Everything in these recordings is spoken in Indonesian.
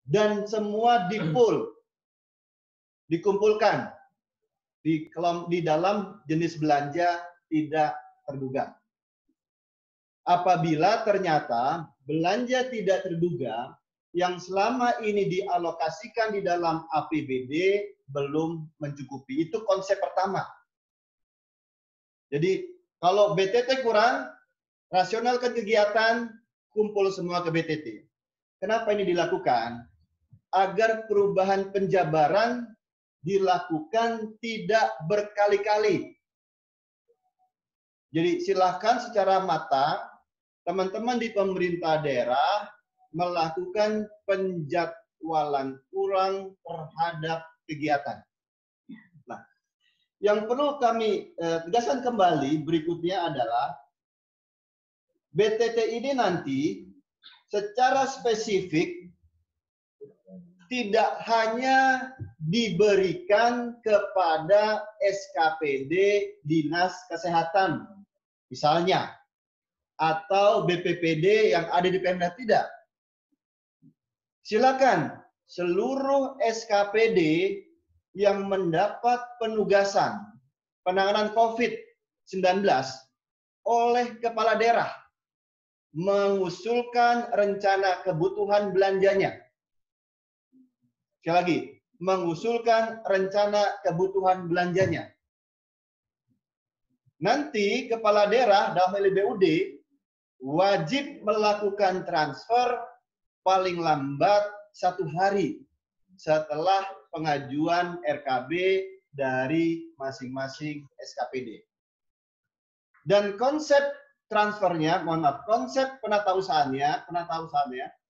dan semua dikumpulkan di dalam jenis belanja tidak terduga. Apabila ternyata belanja tidak terduga yang selama ini dialokasikan di dalam APBD belum mencukupi. Itu konsep pertama. Jadi kalau BTT kurang, rasionalkan kegiatan, kumpul semua ke BTT. Kenapa ini dilakukan? Agar perubahan penjabaran dilakukan tidak berkali-kali. Jadi silahkan secara matang teman-teman di pemerintah daerah melakukan penjadwalan ulang terhadap kegiatan. Nah, yang perlu kami tegaskan kembali berikutnya adalah BTT ini nanti secara spesifik tidak hanya diberikan kepada SKPD Dinas Kesehatan, misalnya, atau BPPD yang ada di Pemda, tidak. Silakan seluruh SKPD yang mendapat penugasan penanganan COVID-19 oleh kepala daerah mengusulkan rencana kebutuhan belanjanya. Sekali lagi, mengusulkan rencana kebutuhan belanjanya. Nanti kepala daerah dalam LBUD wajib melakukan transfer paling lambat 1 hari setelah pengajuan RKB dari masing-masing SKPD. Dan konsep transfernya, konsep penatausahaannya,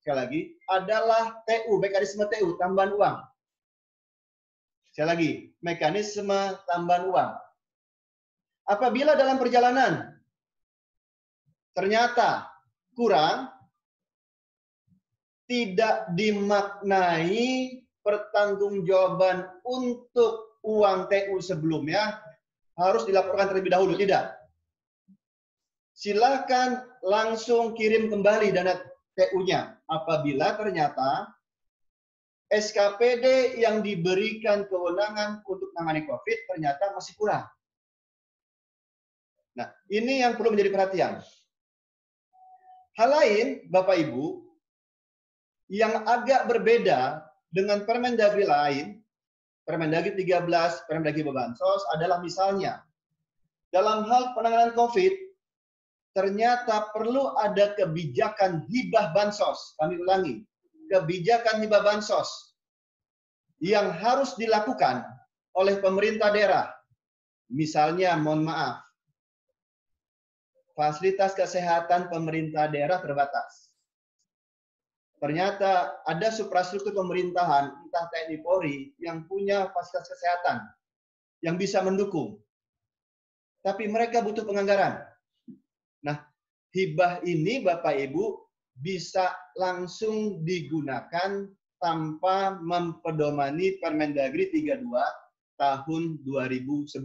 sekali lagi, adalah TU, mekanisme TU, tambahan uang. Sekali lagi, mekanisme tambahan uang. Apabila dalam perjalanan ternyata kurang, tidak dimaknai pertanggungjawaban untuk uang TU sebelumnya harus dilaporkan terlebih dahulu, tidak. Silakan langsung kirim kembali dana TU-nya apabila ternyata SKPD yang diberikan kewenangan untuk menangani COVID ternyata masih kurang. Nah, ini yang perlu menjadi perhatian. Hal lain, Bapak Ibu, yang agak berbeda dengan Permendagri lain, Permendagri 13, Permendagri Bansos adalah misalnya, dalam hal penanganan COVID, ternyata perlu ada kebijakan hibah bansos. Kami ulangi, kebijakan hibah bansos yang harus dilakukan oleh pemerintah daerah. Misalnya, mohon maaf, fasilitas kesehatan pemerintah daerah terbatas. Ternyata ada suprastruktur pemerintahan, entah TNI Polri, yang punya fasilitas kesehatan yang bisa mendukung. Tapi mereka butuh penganggaran. Nah, hibah ini Bapak Ibu bisa langsung digunakan tanpa mempedomani Permendagri 32 tahun 2011.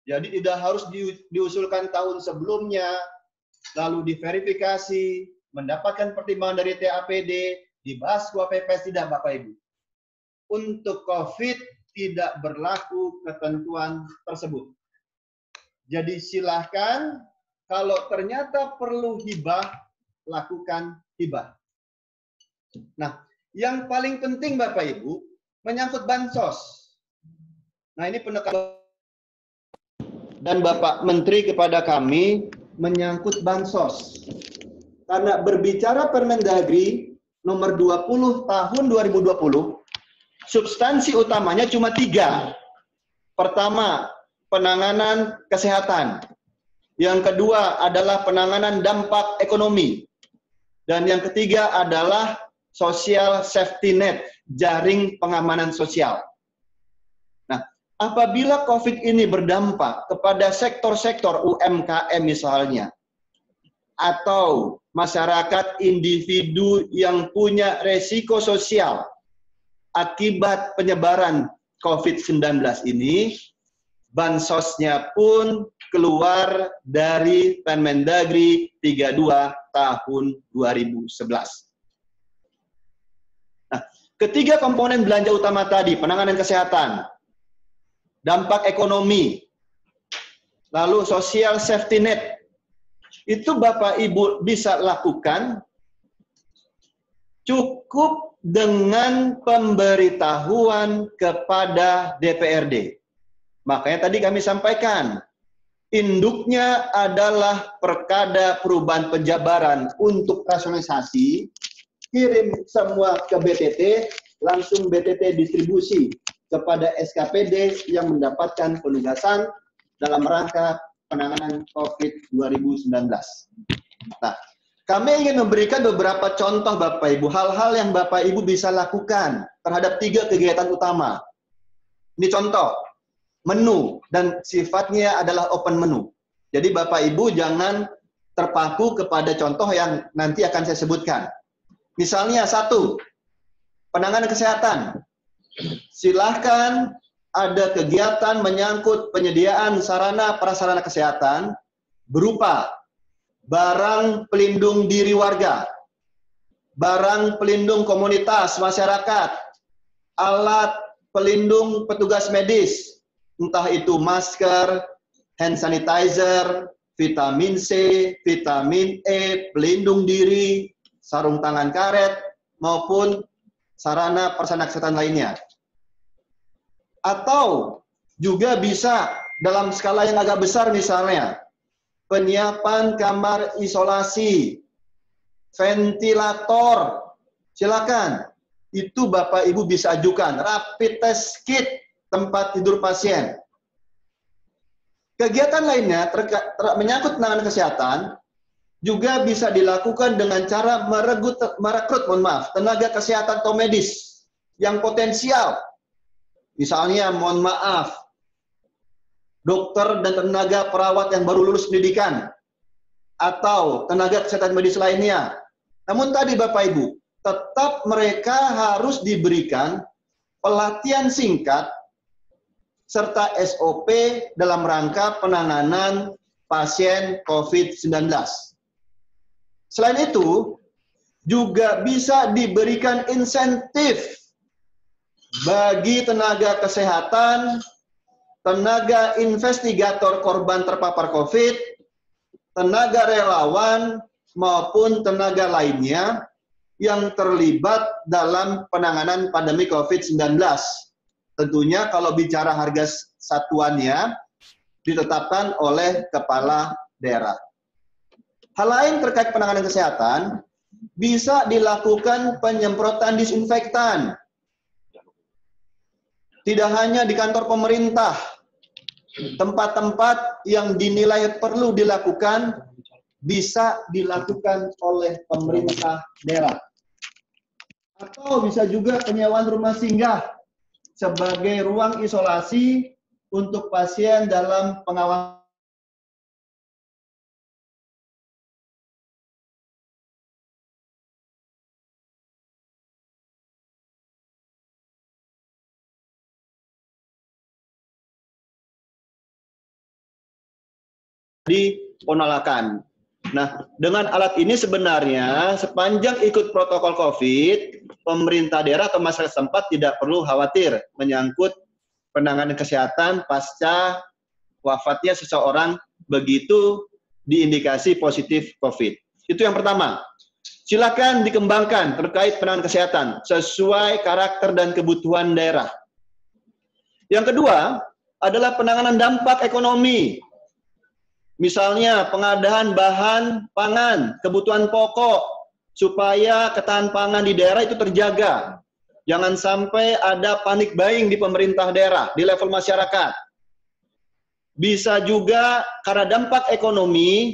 Jadi tidak harus diusulkan tahun sebelumnya, lalu diverifikasi, mendapatkan pertimbangan dari TAPD, dibahas KUHP, tidak Bapak Ibu. Untuk COVID tidak berlaku ketentuan tersebut. Jadi silahkan kalau ternyata perlu hibah, lakukan hibah. Nah, yang paling penting Bapak Ibu, menyangkut bansos. Nah, ini penekanan dan Bapak Menteri kepada kami menyangkut bansos. Karena berbicara Permendagri nomor 20 tahun 2020, substansi utamanya cuma 3. Pertama, penanganan kesehatan. Yang kedua adalah penanganan dampak ekonomi. Dan yang ketiga adalah social safety net, jaring pengamanan sosial. Nah, apabila COVID ini berdampak kepada sektor-sektor UMKM misalnya, atau masyarakat individu yang punya resiko sosial akibat penyebaran COVID-19 ini, bansosnya pun keluar dari Permendagri 32 tahun 2011. Nah, ketiga komponen belanja utama tadi, penanganan kesehatan, dampak ekonomi, lalu social safety net, itu Bapak Ibu bisa lakukan cukup dengan pemberitahuan kepada DPRD. Makanya tadi kami sampaikan, induknya adalah Perkada Perubahan Penjabaran untuk rasionalisasi, kirim semua ke BTT, langsung BTT distribusi kepada SKPD yang mendapatkan penugasan dalam rangka penanganan COVID 2019. Nah, kami ingin memberikan beberapa contoh Bapak Ibu, hal-hal yang Bapak Ibu bisa lakukan terhadap 3 kegiatan utama. Ini contoh, menu, dan sifatnya adalah open menu. Jadi Bapak Ibu jangan terpaku kepada contoh yang nanti akan saya sebutkan. Misalnya 1, penanganan kesehatan. Silahkan ada kegiatan menyangkut penyediaan sarana prasarana kesehatan berupa barang pelindung diri warga, barang pelindung komunitas masyarakat, alat pelindung petugas medis, entah itu masker, hand sanitizer, vitamin C, vitamin E, pelindung diri, sarung tangan karet, maupun sarana prasarana kesehatan lainnya. Atau juga bisa dalam skala yang agak besar misalnya, penyiapan kamar isolasi, ventilator, silakan. Itu Bapak Ibu bisa ajukan. Rapid test kit, tempat tidur pasien. Kegiatan lainnya menyangkut penanganan kesehatan juga bisa dilakukan dengan cara merekrut tenaga kesehatan atau medis yang potensial. Misalnya, mohon maaf, dokter dan tenaga perawat yang baru lulus pendidikan, atau tenaga kesehatan medis lainnya. Namun tadi Bapak Ibu, tetap mereka harus diberikan pelatihan singkat serta SOP dalam rangka penanganan pasien COVID-19. Selain itu, juga bisa diberikan insentif bagi tenaga kesehatan, tenaga investigator korban terpapar COVID, tenaga relawan, maupun tenaga lainnya yang terlibat dalam penanganan pandemi COVID-19. Tentunya kalau bicara harga satuannya ditetapkan oleh kepala daerah. Hal lain terkait penanganan kesehatan, bisa dilakukan penyemprotan disinfektan. Tidak hanya di kantor pemerintah, tempat-tempat yang dinilai perlu dilakukan, bisa dilakukan oleh pemerintah daerah. Atau bisa juga penyewaan rumah singgah sebagai ruang isolasi untuk pasien dalam pengawasan. Di penolakan. Nah, dengan alat ini sebenarnya sepanjang ikut protokol COVID, pemerintah daerah atau masyarakat setempat tidak perlu khawatir menyangkut penanganan kesehatan pasca wafatnya seseorang begitu diindikasi positif COVID. Itu yang pertama. Silakan dikembangkan terkait penanganan kesehatan sesuai karakter dan kebutuhan daerah. Yang kedua adalah penanganan dampak ekonomi. Misalnya pengadaan bahan pangan, kebutuhan pokok, supaya ketahanan pangan di daerah itu terjaga. Jangan sampai ada panik buying di pemerintah daerah, di level masyarakat. Bisa juga karena dampak ekonomi,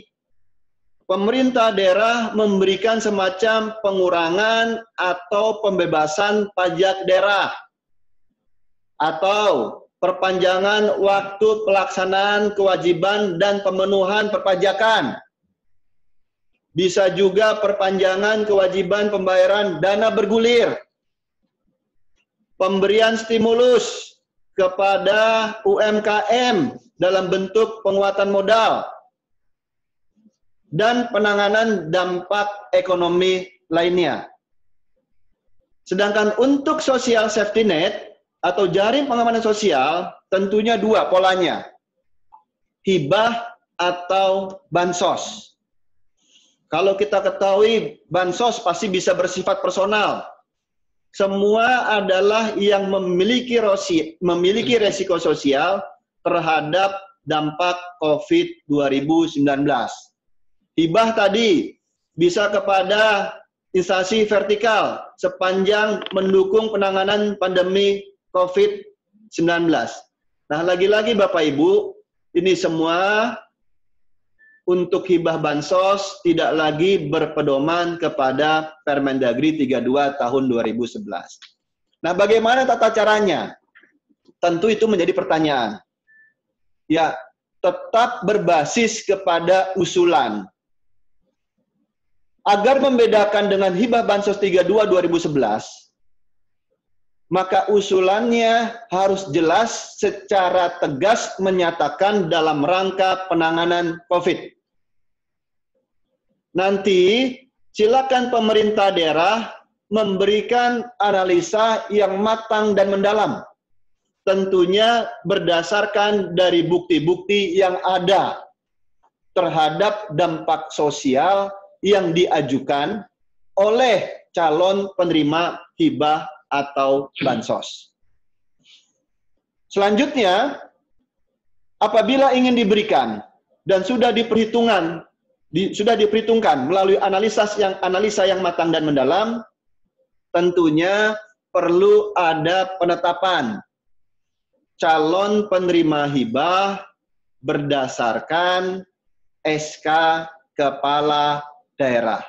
pemerintah daerah memberikan semacam pengurangan atau pembebasan pajak daerah. Atau perpanjangan waktu pelaksanaan kewajiban dan pemenuhan perpajakan. Bisa juga perpanjangan kewajiban pembayaran dana bergulir. Pemberian stimulus kepada UMKM dalam bentuk penguatan modal. Dan penanganan dampak ekonomi lainnya. Sedangkan untuk social safety net atau jaring pengamanan sosial tentunya dua polanya. Hibah atau bansos. Kalau kita ketahui bansos pasti bisa bersifat personal. Semua adalah yang memiliki resiko sosial terhadap dampak COVID 2019. Hibah tadi bisa kepada instansi vertikal sepanjang mendukung penanganan pandemi COVID-19. Nah, lagi-lagi Bapak Ibu, ini semua untuk hibah bansos tidak lagi berpedoman kepada Permendagri 32 tahun 2011. Nah, bagaimana tata caranya? Tentu itu menjadi pertanyaan. Ya, tetap berbasis kepada usulan. Agar membedakan dengan hibah bansos 32 2011, maka usulannya harus jelas secara tegas menyatakan dalam rangka penanganan COVID. Nanti silakan pemerintah daerah memberikan analisa yang matang dan mendalam. Tentunya berdasarkan dari bukti-bukti yang ada terhadap dampak sosial yang diajukan oleh calon penerima hibah atau bansos. Selanjutnya, apabila ingin diberikan dan sudah diperhitungkan melalui analisa yang matang dan mendalam, tentunya perlu ada penetapan calon penerima hibah berdasarkan SK Kepala Daerah.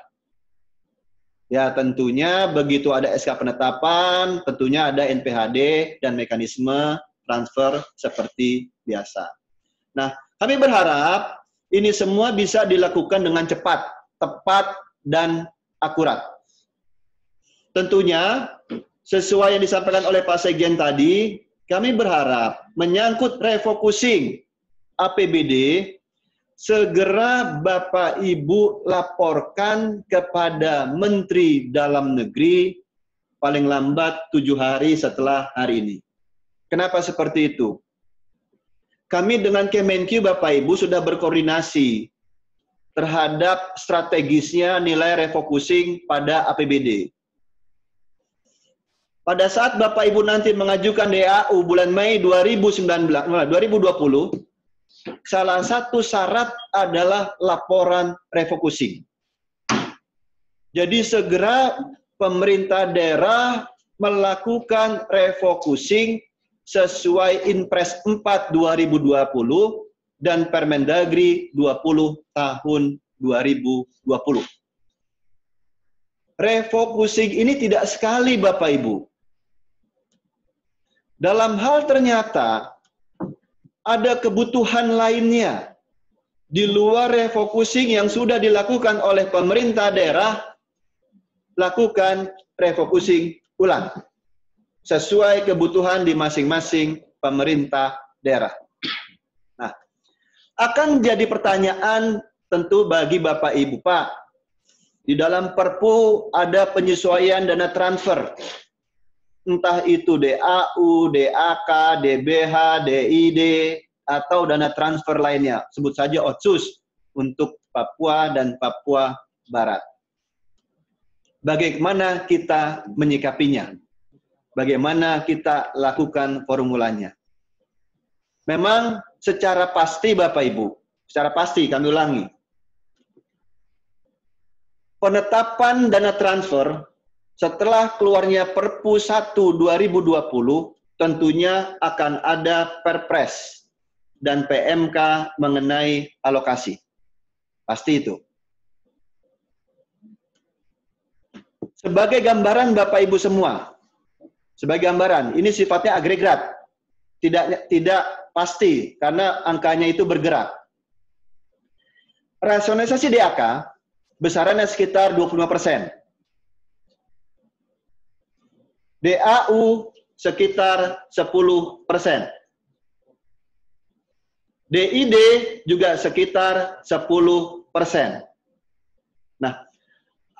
Ya, tentunya begitu ada SK penetapan, tentunya ada NPHD dan mekanisme transfer seperti biasa. Nah, kami berharap ini semua bisa dilakukan dengan cepat, tepat, dan akurat. Tentunya, sesuai yang disampaikan oleh Pak Sekjen tadi, kami berharap menyangkut refocusing APBD, segera Bapak Ibu laporkan kepada Menteri Dalam Negeri paling lambat 7 hari setelah hari ini. Kenapa seperti itu? Kami dengan Kemenq Bapak Ibu sudah berkoordinasi terhadap strategisnya nilai refocusing pada APBD. Pada saat Bapak Ibu nanti mengajukan DAU bulan Mei 2020, salah satu syarat adalah laporan refocusing. Jadi segera pemerintah daerah melakukan refocusing sesuai Inpres 4 2020 dan Permendagri 20 tahun 2020. Refocusing ini tidak sekali Bapak Ibu. Dalam hal ternyata ada kebutuhan lainnya di luar refocusing yang sudah dilakukan oleh pemerintah daerah, lakukan refocusing ulang sesuai kebutuhan di masing-masing pemerintah daerah. Nah, akan jadi pertanyaan tentu bagi Bapak Ibu, Pak, di dalam Perpu ada penyesuaian dana transfer, entah itu DAU, DAK, DBH, DID, atau dana transfer lainnya. Sebut saja Otsus untuk Papua dan Papua Barat. Bagaimana kita menyikapinya? Bagaimana kita lakukan formulanya? Memang secara pasti Bapak Ibu, secara pasti kami ulangi, penetapan dana transfer setelah keluarnya Perpu 1 2020 tentunya akan ada Perpres dan PMK mengenai alokasi. Pasti itu. Sebagai gambaran Bapak Ibu semua, sebagai gambaran, ini sifatnya agregat, tidak pasti karena angkanya itu bergerak. Rasionalisasi DAK besarannya sekitar 25%. DAU sekitar 10%. DID juga sekitar 10%. Nah,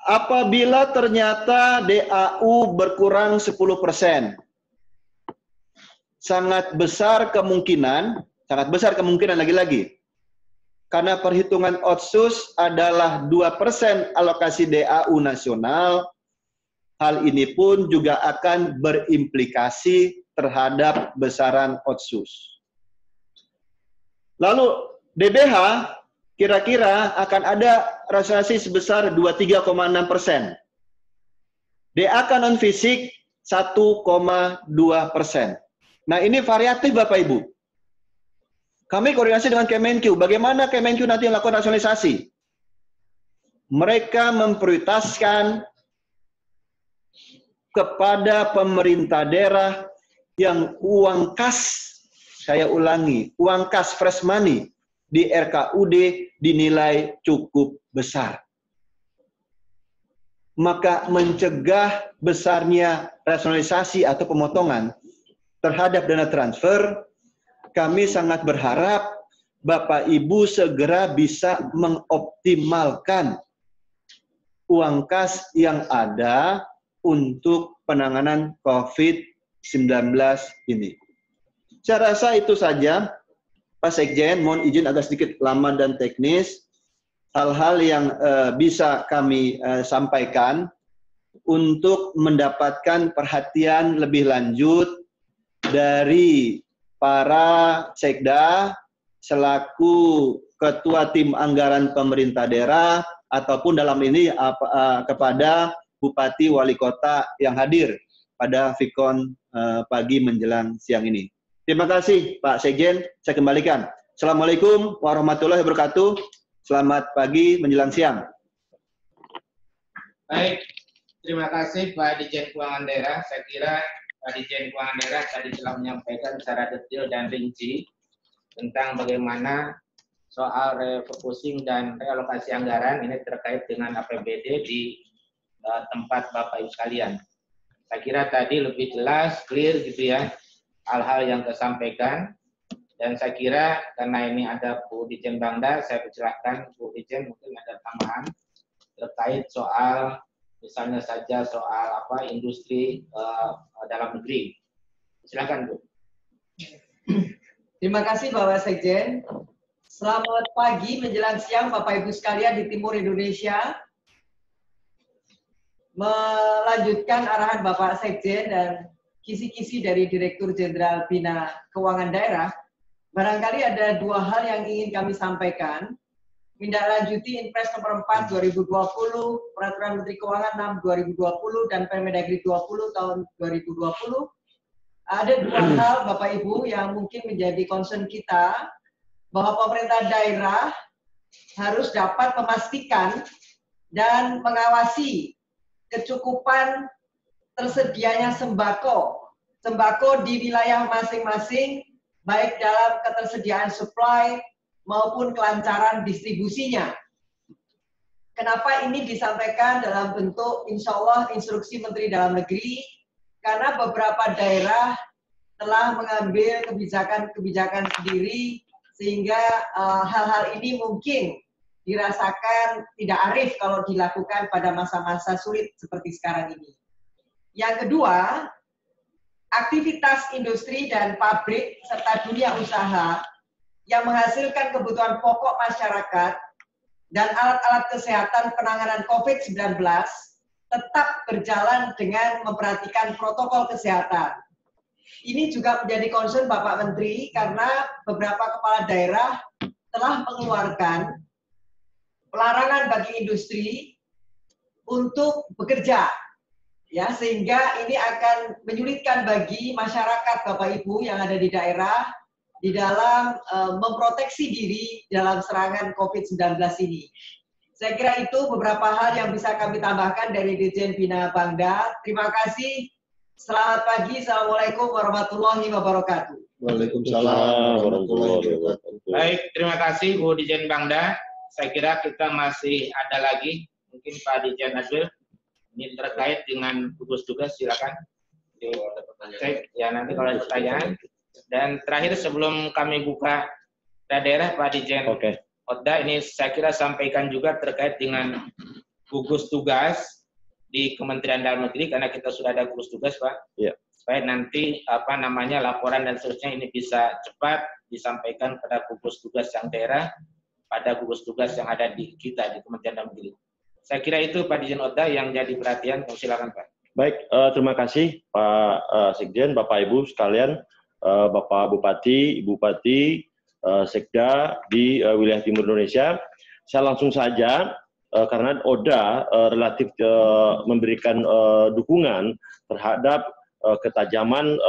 apabila ternyata DAU berkurang 10%, sangat besar kemungkinan lagi-lagi, karena perhitungan Otsus adalah 2% alokasi DAU nasional, hal ini pun juga akan berimplikasi terhadap besaran Otsus. Lalu DBH kira-kira akan ada rasionalisasi sebesar 23,6%. DAK non-fisik 1,2%. Nah, ini variatif Bapak Ibu. Kami koordinasi dengan Kemenq. Bagaimana Kemenq nanti melakukan rasionalisasi? Mereka memprioritaskan kepada pemerintah daerah yang uang kas, saya ulangi, uang kas fresh money di RKUD dinilai cukup besar. Maka mencegah besarnya rasionalisasi atau pemotongan terhadap dana transfer, kami sangat berharap Bapak Ibu segera bisa mengoptimalkan uang kas yang ada untuk penanganan COVID-19 ini. Saya rasa itu saja, Pak Sekjen, mohon izin agak sedikit lama dan teknis. Hal-hal yang bisa kami sampaikan untuk mendapatkan perhatian lebih lanjut dari para sekda selaku ketua tim anggaran pemerintah daerah ataupun dalam ini kepada bupati wali kota yang hadir pada Vikon pagi menjelang siang ini. Terima kasih Pak Sekjen, saya kembalikan. Assalamualaikum warahmatullahi wabarakatuh. Selamat pagi menjelang siang. Baik, terima kasih Pak Dirjen Keuangan Daerah. Saya kira Pak Dirjen Keuangan Daerah tadi telah menyampaikan secara detail dan rinci tentang bagaimana soal refocusing dan realokasi anggaran ini terkait dengan APBD di tempat Bapak Ibu sekalian. Saya kira tadi lebih jelas, clear gitu ya, hal-hal yang disampaikan. Dan saya kira karena ini ada Bu Dirjen Bangda, saya persilahkan Bu Dirjen mungkin ada tambahan terkait soal misalnya saja soal industri dalam negeri. Silakan Bu. Terima kasih Bapak Sekjen. Selamat pagi menjelang siang Bapak Ibu sekalian di timur Indonesia. Melanjutkan arahan Bapak Sekjen dan kisi-kisi dari Direktur Jenderal Bina Keuangan Daerah, barangkali ada dua hal yang ingin kami sampaikan. Menindaklanjuti Inpres nomor 4 2020, Peraturan Menteri Keuangan 6 2020 dan Permendagri 20 tahun 2020. Ada dua hal Bapak Ibu yang mungkin menjadi concern kita, bahwa pemerintah daerah harus dapat memastikan dan mengawasi kecukupan tersedianya sembako di wilayah masing-masing, baik dalam ketersediaan supply maupun kelancaran distribusinya. Kenapa ini disampaikan dalam bentuk insya Allah instruksi Menteri Dalam Negeri? Karena beberapa daerah telah mengambil kebijakan-kebijakan sendiri, sehingga hal-hal ini mungkin dirasakan tidak arif kalau dilakukan pada masa-masa sulit seperti sekarang ini. Yang kedua, aktivitas industri dan pabrik serta dunia usaha yang menghasilkan kebutuhan pokok masyarakat dan alat-alat kesehatan penanganan COVID-19 tetap berjalan dengan memperhatikan protokol kesehatan. Ini juga menjadi concern Bapak Menteri karena beberapa kepala daerah telah mengeluarkan pelarangan bagi industri untuk bekerja, ya, sehingga ini akan menyulitkan bagi masyarakat Bapak Ibu yang ada di daerah di dalam memproteksi diri dalam serangan COVID-19 ini. Saya kira itu beberapa hal yang bisa kami tambahkan dari Dirjen Bina Bangda. Terima kasih. Selamat pagi. Assalamualaikum warahmatullahi wabarakatuh. Waalaikumsalam warahmatullahi wabarakatuh. Baik, terima kasih Bu Dirjen Bangda. Saya kira kita masih ada lagi, mungkin Pak Dirjen Azwil. Ini terkait dengan gugus tugas, silakan. Cek ya nanti kalau ada pertanyaan. Dan terakhir sebelum kami buka daerah Pak Dirjen Otda, ini saya kira sampaikan juga terkait dengan gugus tugas di Kementerian Dalam Negeri, karena kita sudah ada gugus tugas, Pak. Iya. Supaya nanti laporan dan seterusnya ini bisa cepat disampaikan pada gugus tugas yang daerah, pada gugus tugas yang ada di kita di Kementerian Dalam Negeri. Saya kira itu Pak Dirjen Oda yang jadi perhatian. Silakan Pak. Baik, terima kasih Pak Sekjen, Bapak Ibu sekalian, Bapak Bupati, Ibu Bupati, Sekda di wilayah Timur Indonesia. Saya langsung saja, karena Oda relatif memberikan dukungan terhadap ketajaman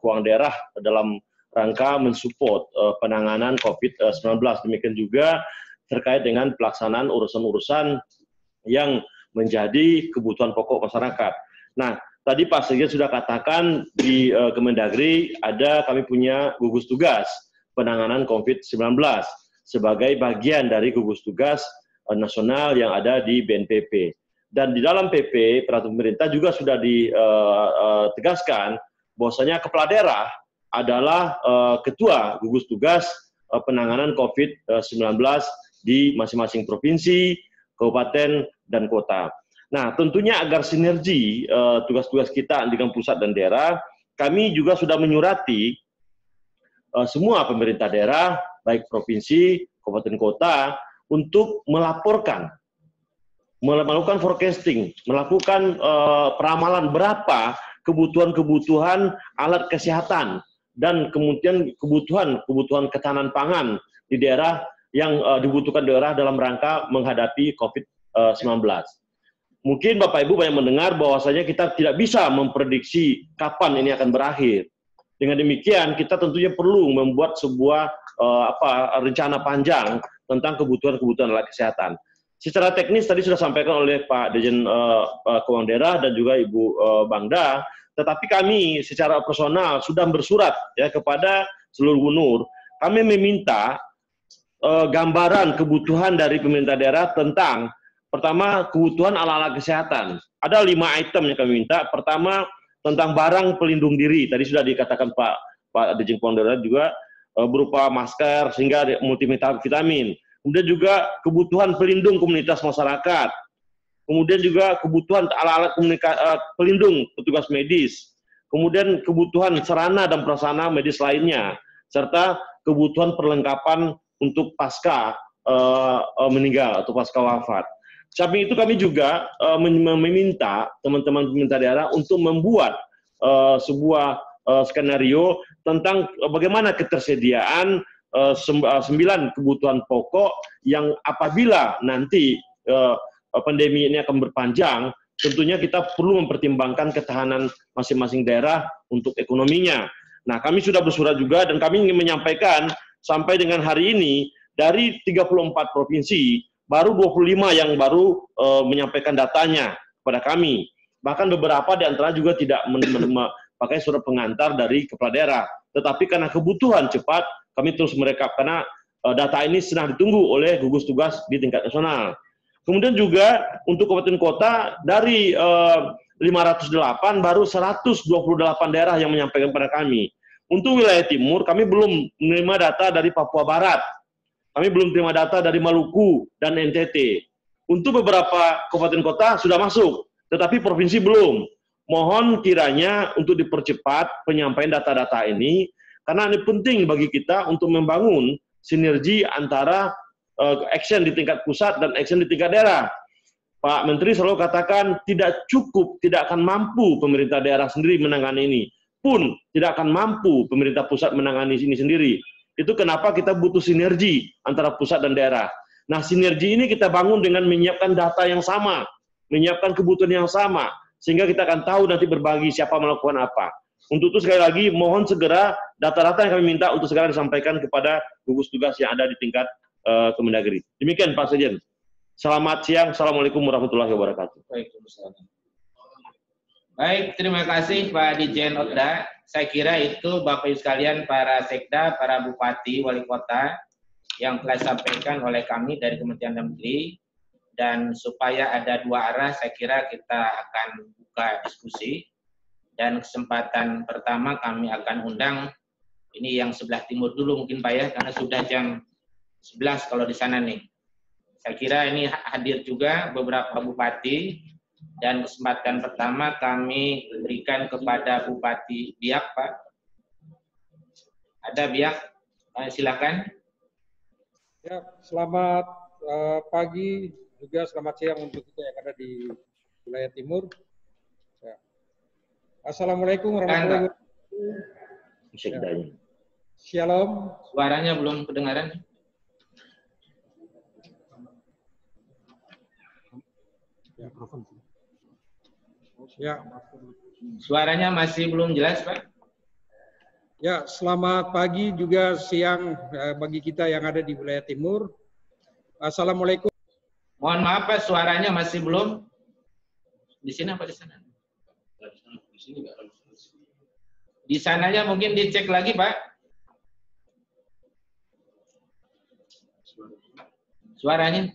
keuangan daerah dalam rangka mensupport penanganan COVID-19. Demikian juga terkait dengan pelaksanaan urusan-urusan yang menjadi kebutuhan pokok masyarakat. Nah, tadi Pak Sekjen sudah katakan di Kemendagri kami punya gugus tugas penanganan COVID-19 sebagai bagian dari gugus tugas nasional yang ada di BNPB. Dan di dalam PP, peraturan pemerintah juga sudah ditegaskan bahwasanya kepala daerah adalah ketua gugus tugas penanganan COVID-19 di masing-masing provinsi, kabupaten, dan kota. Nah, tentunya agar sinergi tugas-tugas kita dengan pusat dan daerah, kami juga sudah menyurati semua pemerintah daerah, baik provinsi, kabupaten, kota, untuk melaporkan, melakukan forecasting, melakukan peramalan berapa kebutuhan-kebutuhan alat kesehatan dan kemudian kebutuhan ketahanan pangan di daerah yang dibutuhkan daerah dalam rangka menghadapi COVID-19. Mungkin Bapak Ibu banyak mendengar bahwasanya kita tidak bisa memprediksi kapan ini akan berakhir. Dengan demikian kita tentunya perlu membuat sebuah rencana panjang tentang kebutuhan alat kesehatan. Secara teknis tadi sudah disampaikan oleh Pak Dirjen Keuangan Daerah dan juga Ibu Bangda, tetapi kami secara personal sudah bersurat ya kepada seluruh gubernur. Kami meminta gambaran kebutuhan dari pemerintah daerah tentang pertama kebutuhan alat-alat kesehatan. Ada 5 item yang kami minta. Pertama tentang barang pelindung diri. Tadi sudah dikatakan Pak Dirjen Keuangan Daerah juga berupa masker sehingga multivitamin. Kemudian juga kebutuhan pelindung komunitas masyarakat. Kemudian juga kebutuhan alat-alat pelindung petugas medis. Kemudian kebutuhan sarana dan prasarana medis lainnya. Serta kebutuhan perlengkapan untuk pasca meninggal atau pasca wafat. Samping itu kami juga meminta teman-teman pemerintah daerah untuk membuat sebuah skenario tentang bagaimana ketersediaan 9 kebutuhan pokok yang apabila nanti pandemi ini akan berpanjang, tentunya kita perlu mempertimbangkan ketahanan masing-masing daerah untuk ekonominya. Nah, kami sudah bersurat juga dan kami ingin menyampaikan sampai dengan hari ini dari 34 provinsi baru 25 yang baru menyampaikan datanya kepada kami. Bahkan beberapa di antara juga tidak pakai surat pengantar dari kepala daerah. Tetapi karena kebutuhan cepat, kami terus merekap karena data ini sedang ditunggu oleh gugus tugas di tingkat nasional. Kemudian juga untuk kabupaten kota dari 508 baru 128 daerah yang menyampaikan kepada kami. Untuk wilayah timur kami belum menerima data dari Papua Barat. Kami belum terima data dari Maluku dan NTT. Untuk beberapa kabupaten kota sudah masuk, tetapi provinsi belum. Mohon kiranya untuk dipercepat penyampaian data-data ini, karena ini penting bagi kita untuk membangun sinergi antara action di tingkat pusat dan action di tingkat daerah. Pak Menteri selalu katakan tidak cukup, tidak akan mampu pemerintah daerah sendiri menangani ini. Pun tidak akan mampu pemerintah pusat menangani ini sendiri. Itu kenapa kita butuh sinergi antara pusat dan daerah. Nah, sinergi ini kita bangun dengan menyiapkan data yang sama, menyiapkan kebutuhan yang sama, sehingga kita akan tahu nanti berbagi siapa melakukan apa. Untuk itu sekali lagi mohon segera data-data yang kami minta untuk segera disampaikan kepada gugus tugas yang ada di tingkat Kemendagri. Demikian Pak Sekjen. Selamat siang. Assalamualaikum warahmatullahi wabarakatuh. Baik, terima kasih Pak Dirjen Oda. Saya kira itu Bapak Ibu sekalian, para sekda, para bupati, wali kota yang telah disampaikan oleh kami dari Kementerian Dalam Negeri. Dan supaya ada 2 arah, saya kira kita akan buka diskusi. Dan kesempatan pertama kami akan undang, ini yang sebelah timur dulu mungkin Pak ya, karena sudah jam 11 kalau di sana nih. Saya kira ini hadir juga beberapa bupati, dan kesempatan pertama kami berikan kepada Bupati Biak, Pak. Ada Biak, silakan. Ya, selamat pagi juga selamat siang untuk kita yang ada di wilayah timur. Ya. Assalamualaikum warahmatullahi wabarakatuh. Ya. Shalom. Suaranya belum kedengaran. Ya. Suaranya masih belum jelas, Pak. Ya, selamat pagi juga siang bagi kita yang ada di wilayah timur. Assalamualaikum. Mohon maaf, Pak, suaranya masih belum. Di sini apa di sana? Di sananya mungkin dicek lagi, Pak. Suaranya.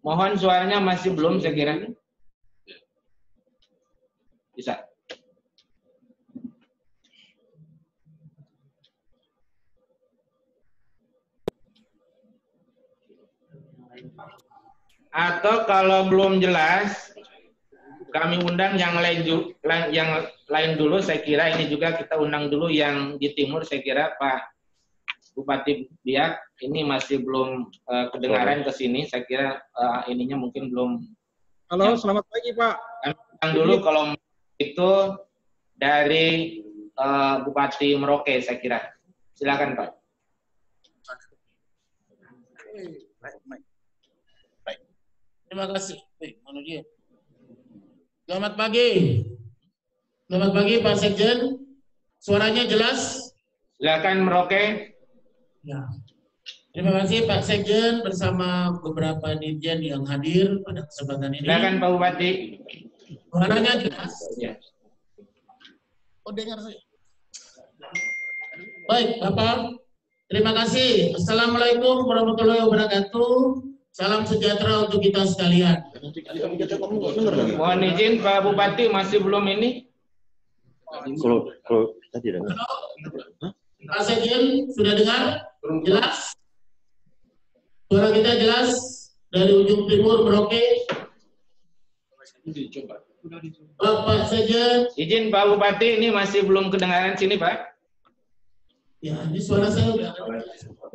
Mohon suaranya masih belum, saya kira. Bisa. Atau kalau belum jelas, kami undang yang lain dulu. Saya kira ini juga kita undang dulu yang di timur. Saya kira Pak Bupati Biak ini masih belum kedengaran ke sini. Saya kira ininya mungkin belum. Halo, selamat pagi Pak. Kami undang dulu kalau itu dari Bupati Merauke, saya kira. Silakan, Pak. Terima kasih. Mana dia? Selamat pagi. Selamat pagi Pak Sekjen. Suaranya jelas? Silakan Merauke. Ya. Terima kasih Pak Sekjen bersama beberapa dirjen yang hadir pada kesempatan ini. Silakan Pak Bupati. Suaranya jelas? Ya. Oh, dengar saya. Baik, Bapak. Terima kasih. Assalamualaikum warahmatullahi wabarakatuh. Salam sejahtera untuk kita sekalian. Mohon izin Pak Bupati masih belum ini. Kalau tadi ada. Pak Sekjen sudah dengar? Jelas? Suara kita jelas dari ujung timur Merauke. Pak Sekjen. Izin Pak Bupati ini masih belum kedengaran sini, Pak. Ya, ini suara saya sudah.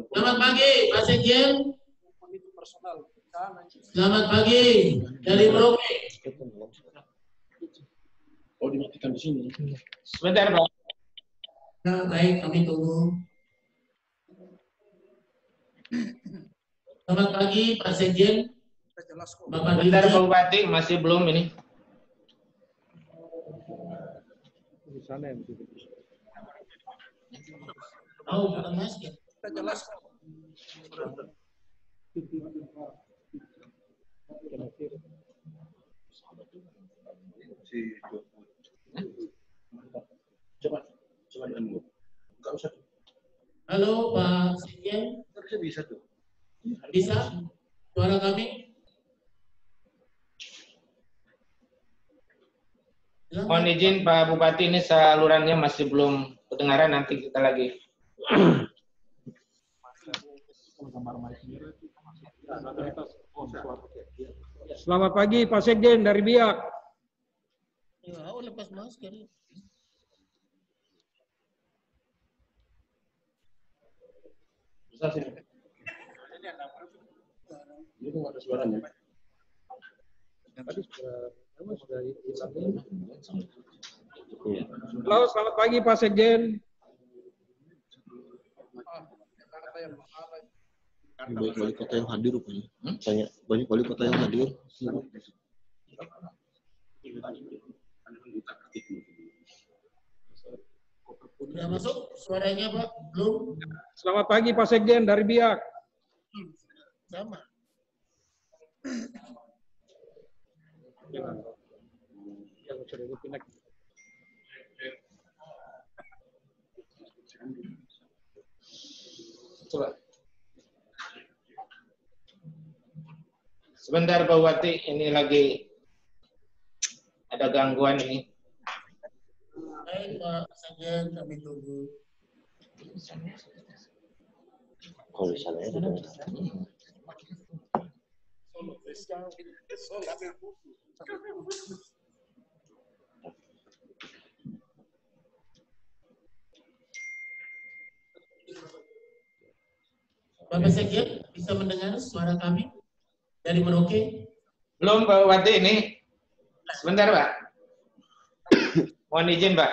Selamat pagi Pak Sekjen. Selamat pagi dari Merauke. Oh, dimatikan di sini. Sebentar, Pak. Nah, baik, kami tunggu. Selamat pagi Pak Sekjen. Bapak Sebentar Dirjen. Pak Bupati masih belum ini. Di sana yang Oh, bukan masker. Coba diambil. Enggak usah. Halo Pak Sekjen. Harusnya bisa tuh. Bisa? Suara kami? Mohon izin Pak Bupati ini salurannya masih belum kedengaran, nanti kita lagi. Selamat pagi Pak Sekjen dari Biak. Ya, lepas masker. Bisa sih. Ini nggak ada suaranya. Tadi sudah Halo, selamat pagi Pak Sekjen. Banyak wali kota yang hadir rupanya. Tanya, banyak wali kota yang hadir. Sudah masuk suaranya Pak? Belum? Selamat pagi Pak Sekjen dari Biak. Sama. Coba. Sebentar Pak Bupati, ini lagi ada gangguan ini. Baik Pak Sekjen, kami tunggu. Kalau di sana itu Bapak Sekjen bisa mendengar suara kami dari Merauke? Belum, Pak Bupati, ini. Sebentar, Pak. Mohon izin, Pak.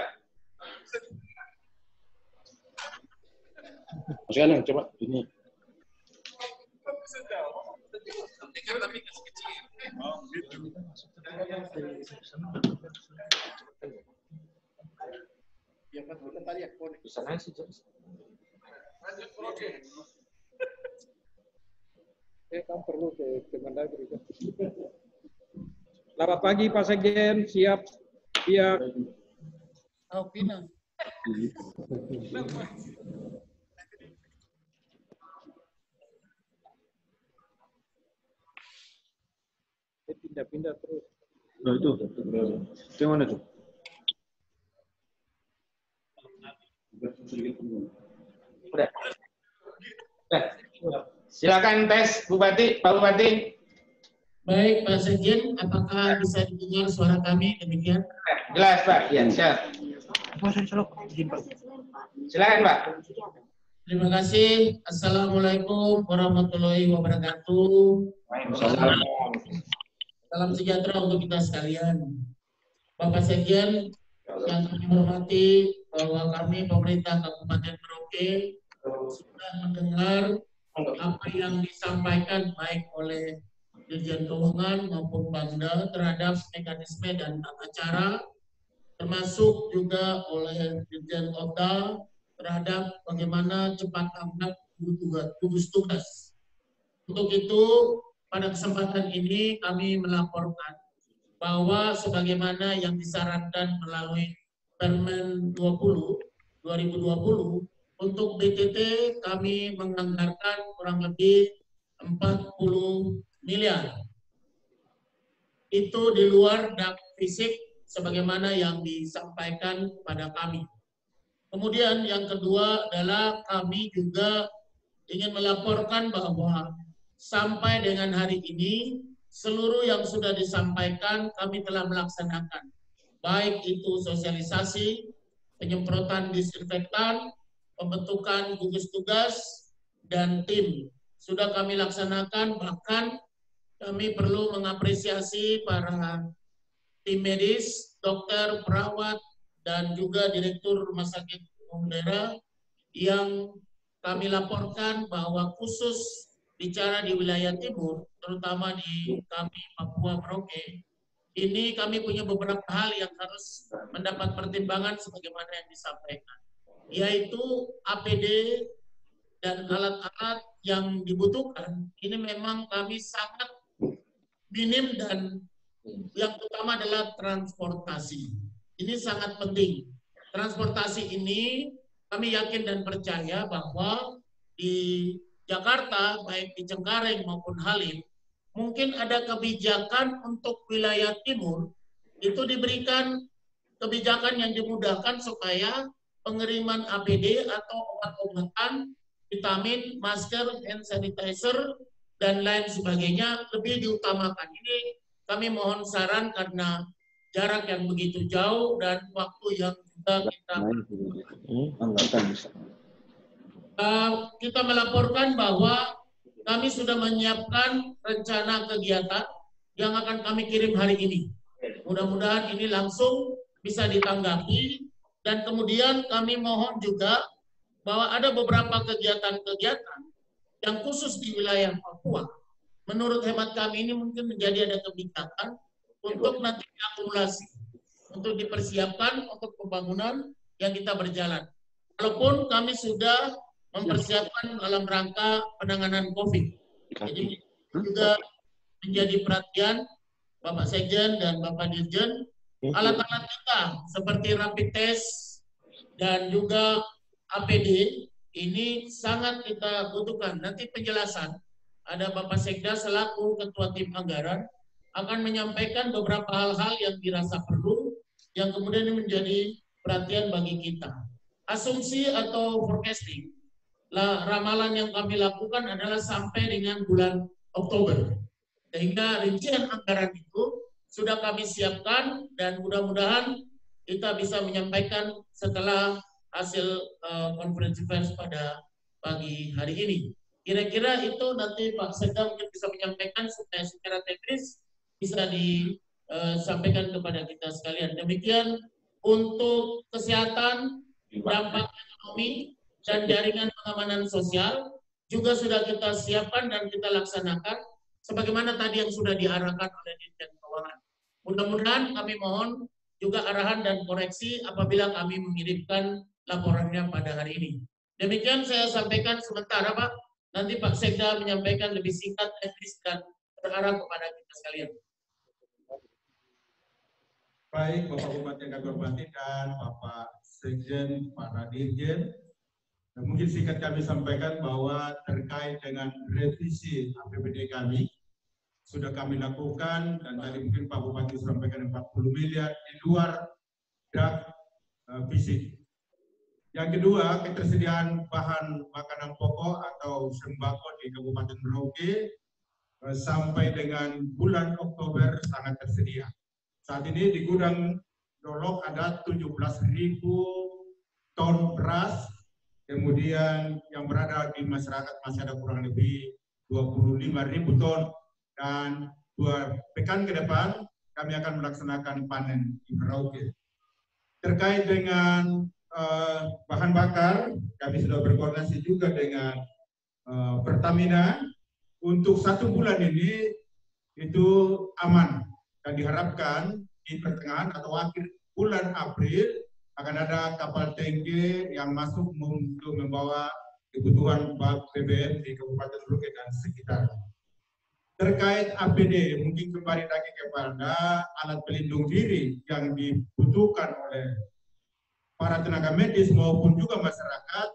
Mas Ganang, coba ini. Bisa naik sih, Kamu perlu ke Mendagri. Selamat pagi Pak Sekjen, siap. Iya. Oh, Pina. Pindah-pindah terus. Nah itu yang mana tuh? Udah. Silakan tes Bupati, Pak Bupati. Baik, Pak Sekjen, apakah bisa didengar suara kami demikian? Jelas, Pak. Ya, siap. Silakan, Pak. Terima kasih. Assalamualaikum warahmatullahi wabarakatuh. Waalaikumsalam. Salam sejahtera untuk kita sekalian. Bapak Sekjen, yang kami hormati, bahwa kami pemerintah Kabupaten Merauke sudah mendengar apa yang disampaikan baik oleh Dirjen Keuangan maupun Bangda terhadap mekanisme dan tata cara, termasuk juga oleh Dirjen OTA terhadap bagaimana cepat tanggap gugus tugas. Untuk itu, pada kesempatan ini kami melaporkan bahwa sebagaimana yang disarankan melalui Permen 20 untuk BTT kami menganggarkan kurang lebih 40 miliar. Itu di luar dak fisik sebagaimana yang disampaikan kepada kami. Kemudian yang kedua adalah kami juga ingin melaporkan bahwa sampai dengan hari ini seluruh yang sudah disampaikan kami telah melaksanakan. Baik itu sosialisasi, penyemprotan disinfektan, pembentukan gugus tugas, dan tim. Sudah kami laksanakan, bahkan kami perlu mengapresiasi para tim medis, dokter, perawat, dan juga Direktur Rumah Sakit Umum Daerah yang kami laporkan bahwa khusus bicara di wilayah timur, terutama di kami Papua Merauke, ini kami punya beberapa hal yang harus mendapat pertimbangan sebagaimana yang disampaikan, yaitu APD dan alat-alat yang dibutuhkan. Ini memang kami sangat minim dan yang utama adalah transportasi. Ini sangat penting. Transportasi ini kami yakin dan percaya bahwa di Jakarta, baik di Cengkareng maupun Halim, mungkin ada kebijakan untuk wilayah timur, itu diberikan kebijakan yang dimudahkan supaya pengiriman APD atau obat-obatan, vitamin, masker, hand sanitizer, dan lain sebagainya lebih diutamakan. Ini kami mohon saran karena jarak yang begitu jauh dan waktu yang juga kita melaporkan bahwa kami sudah menyiapkan rencana kegiatan yang akan kami kirim hari ini. Mudah-mudahan ini langsung bisa ditanggapi dan kemudian kami mohon juga bahwa ada beberapa kegiatan-kegiatan yang khusus di wilayah Papua. Menurut hemat kami ini mungkin menjadi ada kebijakan untuk nanti diakumulasi, untuk dipersiapkan untuk pembangunan yang kita berjalan. Walaupun kami sudah mempersiapkan dalam rangka penanganan COVID. Jadi juga menjadi perhatian Bapak Sekjen dan Bapak Dirjen, alat-alat kita seperti rapid test dan juga APD ini sangat kita butuhkan. Nanti penjelasan ada Bapak Sekda selaku Ketua Tim Anggaran akan menyampaikan beberapa hal-hal yang dirasa perlu yang kemudian ini menjadi perhatian bagi kita. asumsi atau forecasting, ramalan yang kami lakukan adalah sampai dengan bulan Oktober. Sehingga rincian anggaran itu sudah kami siapkan dan mudah-mudahan kita bisa menyampaikan setelah hasil konferensi pers pada pagi hari ini. Kira-kira itu nanti Pak Sekda mungkin bisa menyampaikan supaya secara teknis bisa disampaikan kepada kita sekalian. Demikian untuk kesehatan, dampak ekonomi, dan jaringan pengamanan sosial juga sudah kita siapkan dan kita laksanakan sebagaimana tadi yang sudah diarahkan oleh Dirjen Keuangan. Mudah-mudahan kami mohon juga arahan dan koreksi apabila kami mengirimkan laporannya pada hari ini. Demikian saya sampaikan sementara, Pak. Nanti Pak Sekda menyampaikan lebih singkat, teknis, dan terarah kepada kita sekalian. Baik, Bapak Bupati yang kami hormati dan Bapak Sekjen, para Dirjen. Mungkin singkat kami sampaikan bahwa terkait dengan revisi APBD kami, sudah kami lakukan, dan tadi mungkin Pak Bupati sampaikan 40 miliar di luar draft fisik. Yang kedua, ketersediaan bahan makanan pokok atau sembako di Kabupaten Merauke sampai dengan bulan Oktober sangat tersedia. Saat ini di gudang Dolok ada 17.000 ton beras, kemudian yang berada di masyarakat masih ada kurang lebih 25.000 ton, dan 2 pekan ke depan kami akan melaksanakan panen di Merauke. Terkait dengan bahan bakar, kami sudah berkoordinasi juga dengan Pertamina untuk 1 bulan ini itu aman, dan diharapkan di pertengahan atau akhir bulan April akan ada kapal tangki yang masuk untuk membawa kebutuhan BBM di Kabupaten Merauke dan sekitar. Terkait APD, mungkin kembali lagi kepada alat pelindung diri yang dibutuhkan oleh para tenaga medis maupun juga masyarakat.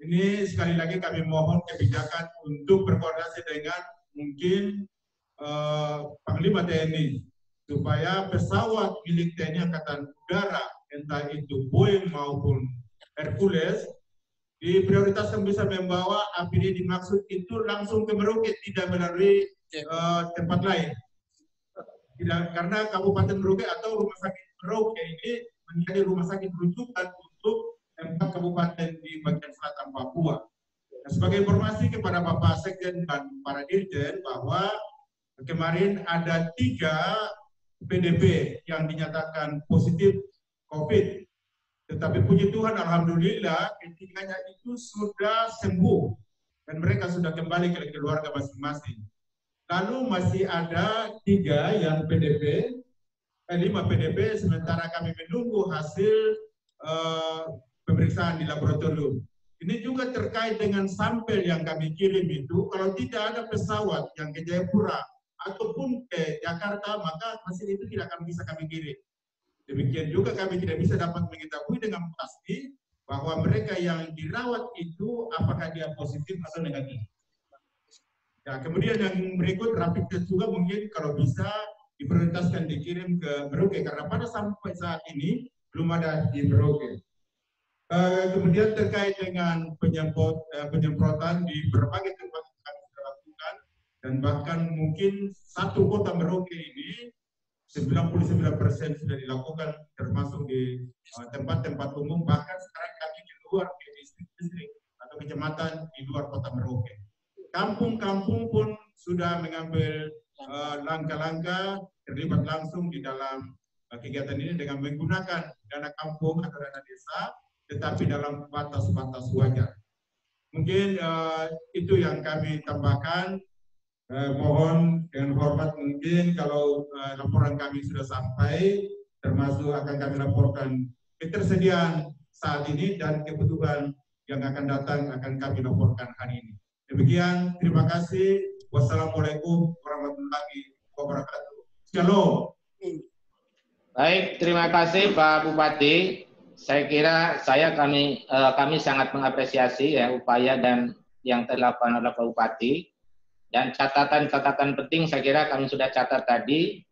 Ini sekali lagi kami mohon kebijakan untuk berkoordinasi dengan mungkin Panglima TNI, supaya pesawat milik TNI Angkatan Udara, entah itu Boeing maupun Hercules, diprioritaskan bisa membawa APD dimaksud itu langsung ke Merauke, tidak melalui tempat lain. Tidak, karena Kabupaten Merauke atau Rumah Sakit Merauke ini menjadi rumah sakit rujukan untuk 4 kabupaten di bagian selatan Papua. Nah, sebagai informasi kepada Bapak Sekjen dan para Dirjen bahwa kemarin ada 3 PDP yang dinyatakan positif COVID. Tetapi puji Tuhan, alhamdulillah ketiganya itu sudah sembuh dan mereka sudah kembali ke keluarga masing-masing. Lalu masih ada 3 yang PDP, 5 PDP, sementara kami menunggu hasil pemeriksaan di laboratorium. Ini juga terkait dengan sampel yang kami kirim itu, kalau tidak ada pesawat yang ke Jayapura ataupun ke Jakarta, maka hasil itu tidak akan bisa kami kirim. Demikian juga kami tidak bisa dapat mengetahui dengan pasti bahwa mereka yang dirawat itu apakah dia positif atau negatif. Nah, kemudian yang berikut rapid test juga mungkin kalau bisa diprioritaskan dikirim ke Merauke, karena pada sampai saat ini belum ada di Merauke. Kemudian terkait dengan penyemprotan di berbagai tempat yang kami sudah lakukan, dan bahkan mungkin 1 kota Merauke ini 99% sudah dilakukan, termasuk di tempat-tempat umum, bahkan sekarang kami di luar distrik atau kecamatan di luar kota Merauke. Kampung-kampung pun sudah mengambil langkah-langkah terlibat langsung di dalam kegiatan ini dengan menggunakan dana kampung atau dana desa, tetapi dalam batas-batas wajar. Mungkin itu yang kami tambahkan. Mohon dengan hormat mungkin kalau laporan kami sudah sampai, termasuk akan kami laporkan ketersediaan saat ini dan kebutuhan yang akan datang akan kami laporkan hari ini. Demikian, terima kasih. Wassalamualaikum warahmatullahi wabarakatuh. Shalom. Baik, terima kasih Pak Bupati. Saya kira kami sangat mengapresiasi ya upaya dan yang dilakukan oleh Pak Bupati. Dan catatan-catatan penting saya kira kami sudah catat tadi.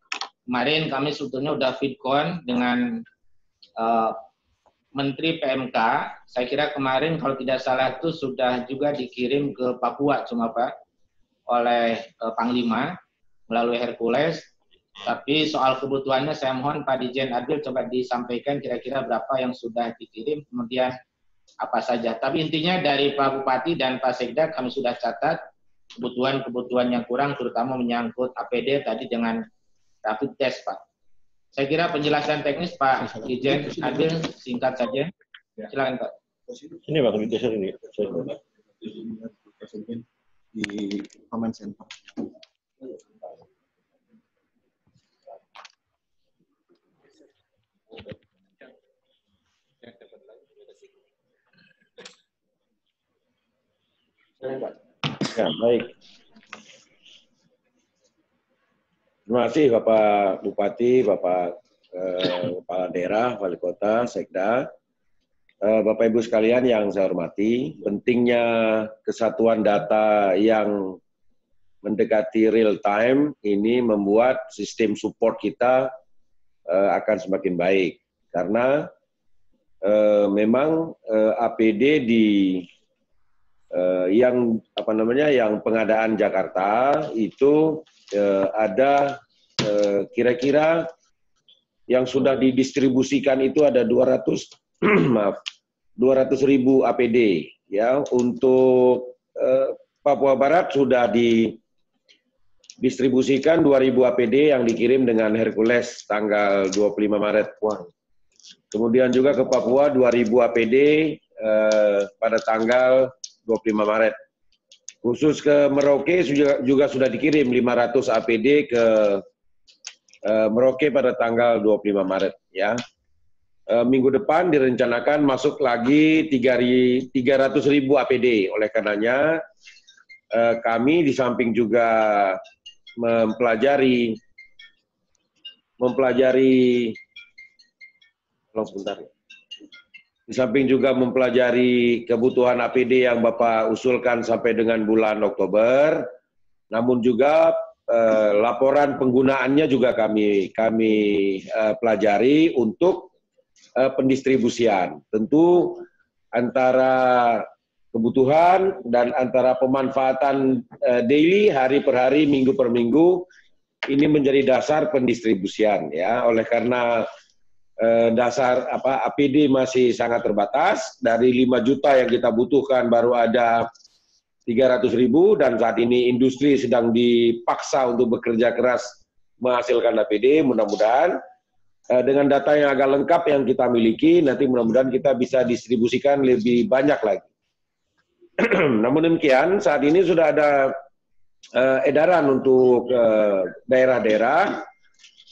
Kemarin kami sebetulnya sudah feedcon dengan Menteri PMK, saya kira kemarin kalau tidak salah itu sudah juga dikirim ke Papua cuma Pak oleh Panglima melalui Hercules. Tapi soal kebutuhannya saya mohon Pak Dirjen Adil coba disampaikan kira-kira berapa yang sudah dikirim, kemudian apa saja. Tapi intinya dari Pak Bupati dan Pak Sekda kami sudah catat kebutuhan-kebutuhan yang kurang, terutama menyangkut APD tadi dengan rapid test Pak. Saya kira penjelasan teknis Pak Dirjen Adil singkat saja. Silakan Pak. Ini Pak, geser ini. Di comment center. Ya, baik. Terima kasih Bapak Bupati, Bapak Kepala Daerah, Wali Kota, Sekda, Bapak Ibu sekalian yang saya hormati, pentingnya kesatuan data yang mendekati real time ini membuat sistem support kita akan semakin baik. Karena memang APD di yang pengadaan Jakarta itu ada kira-kira yang sudah didistribusikan itu ada 200.000 APD ya. Untuk Papua Barat sudah didistribusikan 2.000 APD yang dikirim dengan Hercules tanggal 25 Maret. Kemudian juga ke Papua 2.000 APD pada tanggal 25 Maret. Khusus ke Merauke juga sudah dikirim 500 APD ke Merauke pada tanggal 25 Maret ya. Minggu depan direncanakan masuk lagi 300.000 APD. Oleh karenanya kami di samping juga mempelajari di samping juga mempelajari kebutuhan APD yang Bapak usulkan sampai dengan bulan Oktober, namun juga laporan penggunaannya juga kami pelajari untuk pendistribusian. Tentu antara kebutuhan dan antara pemanfaatan daily, hari per hari, minggu per minggu, ini menjadi dasar pendistribusian ya. Oleh karena dasar APD masih sangat terbatas, dari 5 juta yang kita butuhkan baru ada 300.000, dan saat ini industri sedang dipaksa untuk bekerja keras menghasilkan APD. Mudah-mudahan dengan data yang agak lengkap yang kita miliki, nanti mudah-mudahan kita bisa distribusikan lebih banyak lagi. Namun demikian, saat ini sudah ada edaran untuk daerah-daerah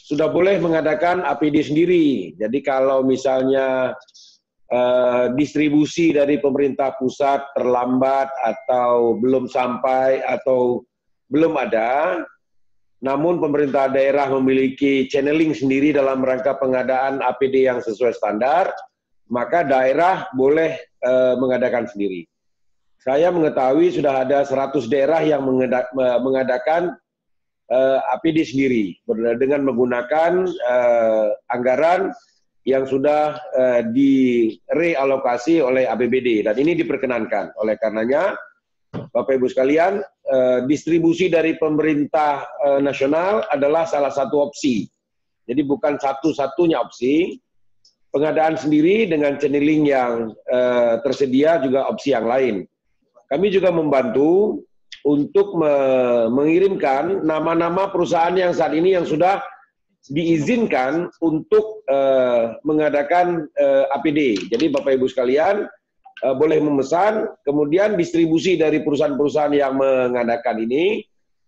sudah boleh mengadakan APD sendiri. Jadi kalau misalnya distribusi dari pemerintah pusat terlambat atau belum sampai atau belum ada, namun pemerintah daerah memiliki channeling sendiri dalam rangka pengadaan APD yang sesuai standar, maka daerah boleh mengadakan sendiri. Saya mengetahui sudah ada 100 daerah yang mengadakan APD sendiri dengan menggunakan anggaran yang sudah direalokasi oleh APBD, dan ini diperkenankan. Oleh karenanya, Bapak Ibu sekalian, distribusi dari pemerintah nasional adalah salah satu opsi. Jadi bukan satu-satunya opsi. Pengadaan sendiri dengan channeling yang tersedia juga opsi yang lain. Kami juga membantu untuk mengirimkan nama-nama perusahaan yang saat ini yang sudah diizinkan untuk mengadakan APD. Jadi Bapak Ibu sekalian boleh memesan, kemudian distribusi dari perusahaan-perusahaan yang mengadakan ini,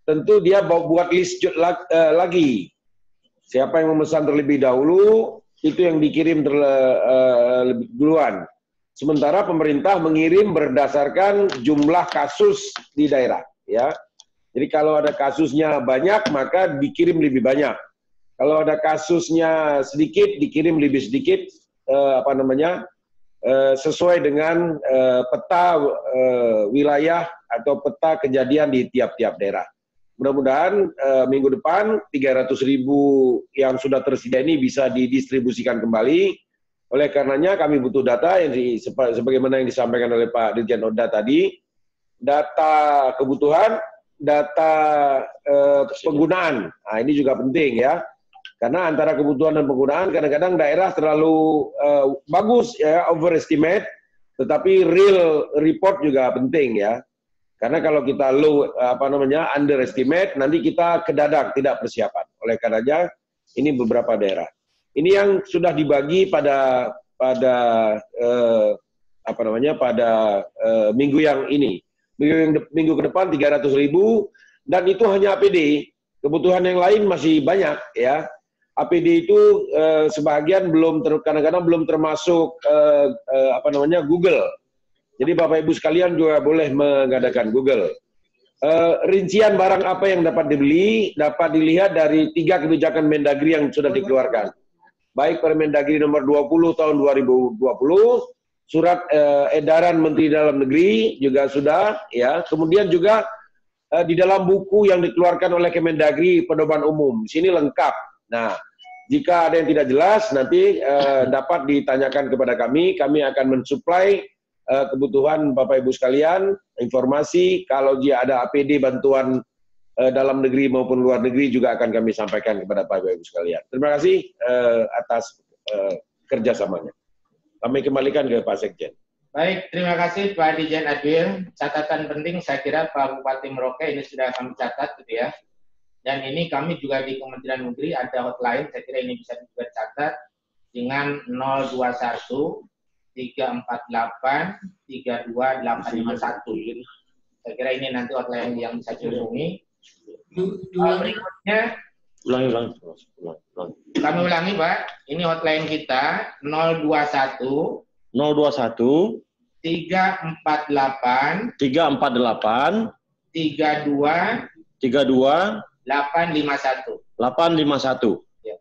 tentu dia buat list lagi. Siapa yang memesan terlebih dahulu, itu yang dikirim lebih duluan. Sementara pemerintah mengirim berdasarkan jumlah kasus di daerah, ya. Jadi kalau ada kasusnya banyak, maka dikirim lebih banyak. Kalau ada kasusnya sedikit, dikirim lebih sedikit, sesuai dengan peta wilayah atau peta kejadian di tiap-tiap daerah. Mudah-mudahan minggu depan 300.000 yang sudah tersedia ini bisa didistribusikan kembali. Oleh karenanya kami butuh data yang sebagaimana yang disampaikan oleh Pak Dirjen Oda tadi, data kebutuhan, data penggunaan. Nah, ini juga penting ya. Karena antara kebutuhan dan penggunaan kadang-kadang daerah terlalu bagus ya, overestimate, tetapi real report juga penting ya. Karena kalau kita underestimate, nanti kita kedadak tidak persiapan. Oleh karenanya ini beberapa daerah. Ini yang sudah dibagi pada minggu yang ini. Minggu ke depan 300.000 dan itu hanya APD. Kebutuhan yang lain masih banyak ya. APD itu sebagian kadang-kadang belum termasuk Google. Jadi Bapak Ibu sekalian juga boleh mengadakan Google. Rincian barang apa yang dapat dibeli dapat dilihat dari 3 kebijakan Mendagri yang sudah dikeluarkan. Baik Permendagri nomor 20 tahun 2020, surat edaran Menteri Dalam Negeri juga sudah ya. Kemudian juga di dalam buku yang dikeluarkan oleh Kemendagri pedoman umum. Di sini lengkap. Nah, jika ada yang tidak jelas nanti dapat ditanyakan kepada kami akan mensuplai kebutuhan Bapak Ibu sekalian, informasi kalau dia ada APD bantuan dalam negeri maupun luar negeri juga akan kami sampaikan kepada Bapak Ibu sekalian. Terima kasih atas kerjasamanya. Kami kembalikan ke Pak Sekjen. Baik, terima kasih Pak Dirjen Adwil. Catatan penting saya kira Pak Bupati Merauke ini sudah kami catat gitu ya. Dan ini kami juga di Kementerian Negeri ada hotline, saya kira ini bisa juga catat dengan 021 348 32851. Saya kira ini nanti hotline yang bisa dihubungi. Berikutnya, ulangi. kami ulangi Pak, ini hotline kita 021 348 348 32 851. Ya.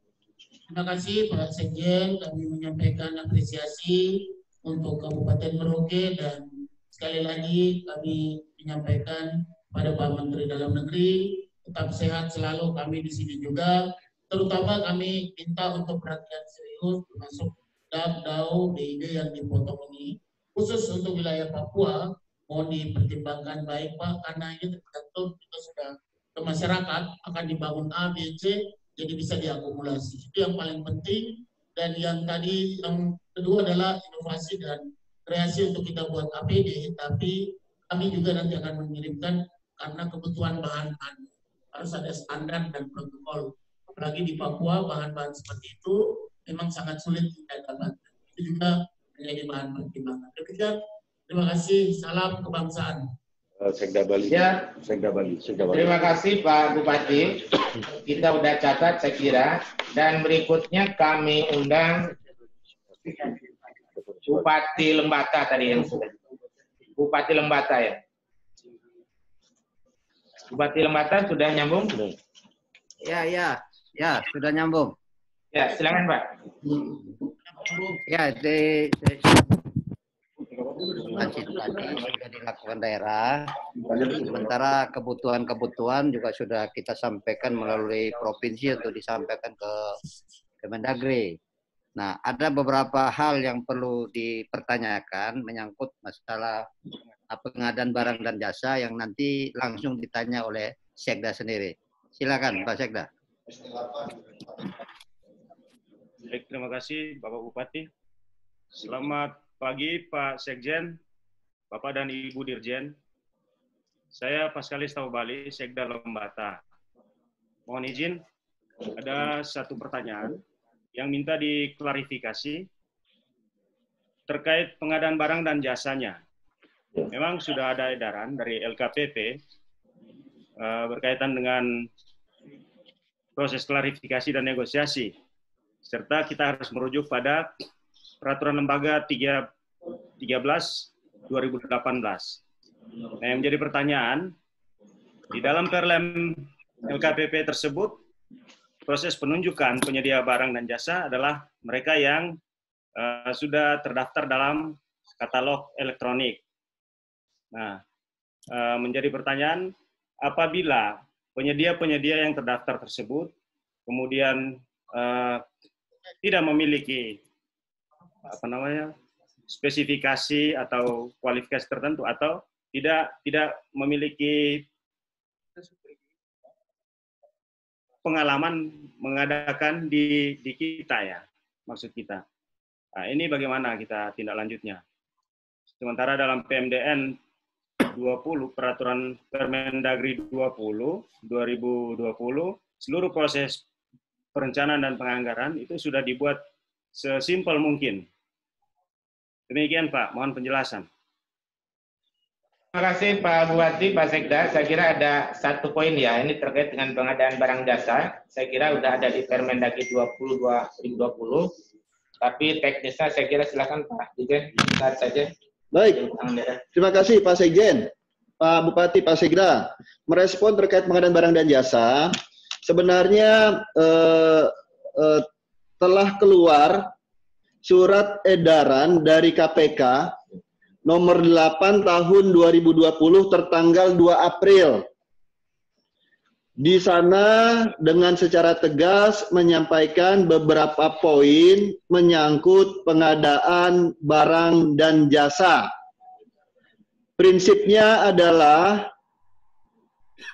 Terima kasih Pak Sekjen, kami menyampaikan apresiasi untuk Kabupaten Merauke dan sekali lagi kami menyampaikan pada Pak Menteri Dalam Negeri tetap sehat selalu, kami di sini juga. Terutama kami minta untuk perhatian serius termasuk DAU, DID yang dipotong ini khusus untuk wilayah Papua mohon dipertimbangkan baik Pak, karena ini tergantung kita sudah ke masyarakat akan dibangun A, B, C, jadi bisa diakumulasi. Itu yang paling penting. Dan yang tadi, yang kedua adalah inovasi dan kreasi untuk kita buat APD, tapi kami juga nanti akan mengirimkan karena kebutuhan bahan-bahan. Harus ada standar dan protokol. Apalagi di Papua, bahan-bahan seperti itu memang sangat sulit kita dapatkan. Itu juga menjadi bahan pertimbangan. Terima kasih, salam kebangsaan. Sekda Bali. Ya. Sekda Bali. Terima kasih Pak Bupati. Kita udah catat saya kira. Dan berikutnya kami undang Bupati Lembata tadi yang sudah. Bupati Lembata ya. Bupati Lembata sudah nyambung? Ya, sudah nyambung. Ya, silakan Pak. Ya, tadi sudah dilakukan daerah, sementara kebutuhan juga sudah kita sampaikan melalui provinsi untuk disampaikan ke Kemendagri. Nah, ada beberapa hal yang perlu dipertanyakan menyangkut masalah pengadaan barang dan jasa yang nanti langsung ditanya oleh Sekda sendiri. Silakan Pak Sekda. Baik, terima kasih Bapak Bupati. Selamat pagi Pak Sekjen, Bapak dan Ibu Dirjen. Saya Paskalis Tau Bali, Sekda Lembata. Mohon izin, ada satu pertanyaan yang minta diklarifikasi terkait pengadaan barang dan jasanya. Memang sudah ada edaran dari LKPP berkaitan dengan proses klarifikasi dan negosiasi, serta kita harus merujuk pada Peraturan Lembaga 13/2018. Nah, yang menjadi pertanyaan, di dalam Perlem LKPP tersebut, proses penunjukan penyedia barang dan jasa adalah mereka yang sudah terdaftar dalam katalog elektronik. Nah, menjadi pertanyaan, apabila penyedia-penyedia yang terdaftar tersebut kemudian tidak memiliki spesifikasi atau kualifikasi tertentu atau tidak memiliki pengalaman mengadakan di kita ya, maksud kita. Nah, ini bagaimana kita tindak lanjutnya? Sementara dalam PMDN 20, Peraturan Permendagri 20, 2020, seluruh proses perencanaan dan penganggaran itu sudah dibuat sesimpel mungkin. Demikian Pak, mohon penjelasan. Terima kasih Pak Bupati, Pak Sekda. Saya kira ada satu poin ya, ini terkait dengan pengadaan barang jasa. Saya kira sudah ada di Permendagri 20 2020. Tapi teknisnya saya kira silakan Pak Dirjen, lihat saja. Baik, terima kasih Pak Sekjen, Pak Bupati, Pak Sekda. Merespon terkait pengadaan barang dan jasa, sebenarnya telah keluar surat edaran dari KPK nomor 8 tahun 2020 tertanggal 2 April. Di sana dengan secara tegas menyampaikan beberapa poin menyangkut pengadaan barang dan jasa. Prinsipnya adalah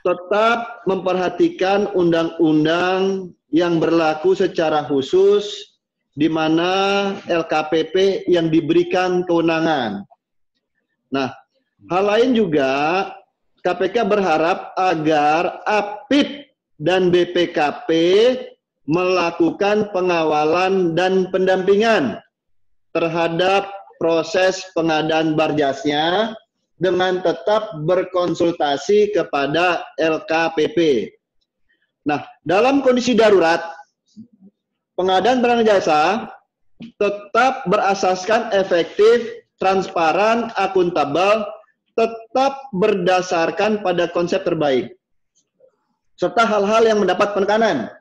tetap memperhatikan undang-undang yang berlaku secara khusus di mana LKPP yang diberikan kewenangan. Nah, hal lain juga KPK berharap agar APIP dan BPKP melakukan pengawalan dan pendampingan terhadap proses pengadaan barjasnya dengan tetap berkonsultasi kepada LKPP. Nah, dalam kondisi darurat, pengadaan barang jasa tetap berasaskan efektif, transparan, akuntabel, tetap berdasarkan pada konsep terbaik, serta hal-hal yang mendapat penekanan.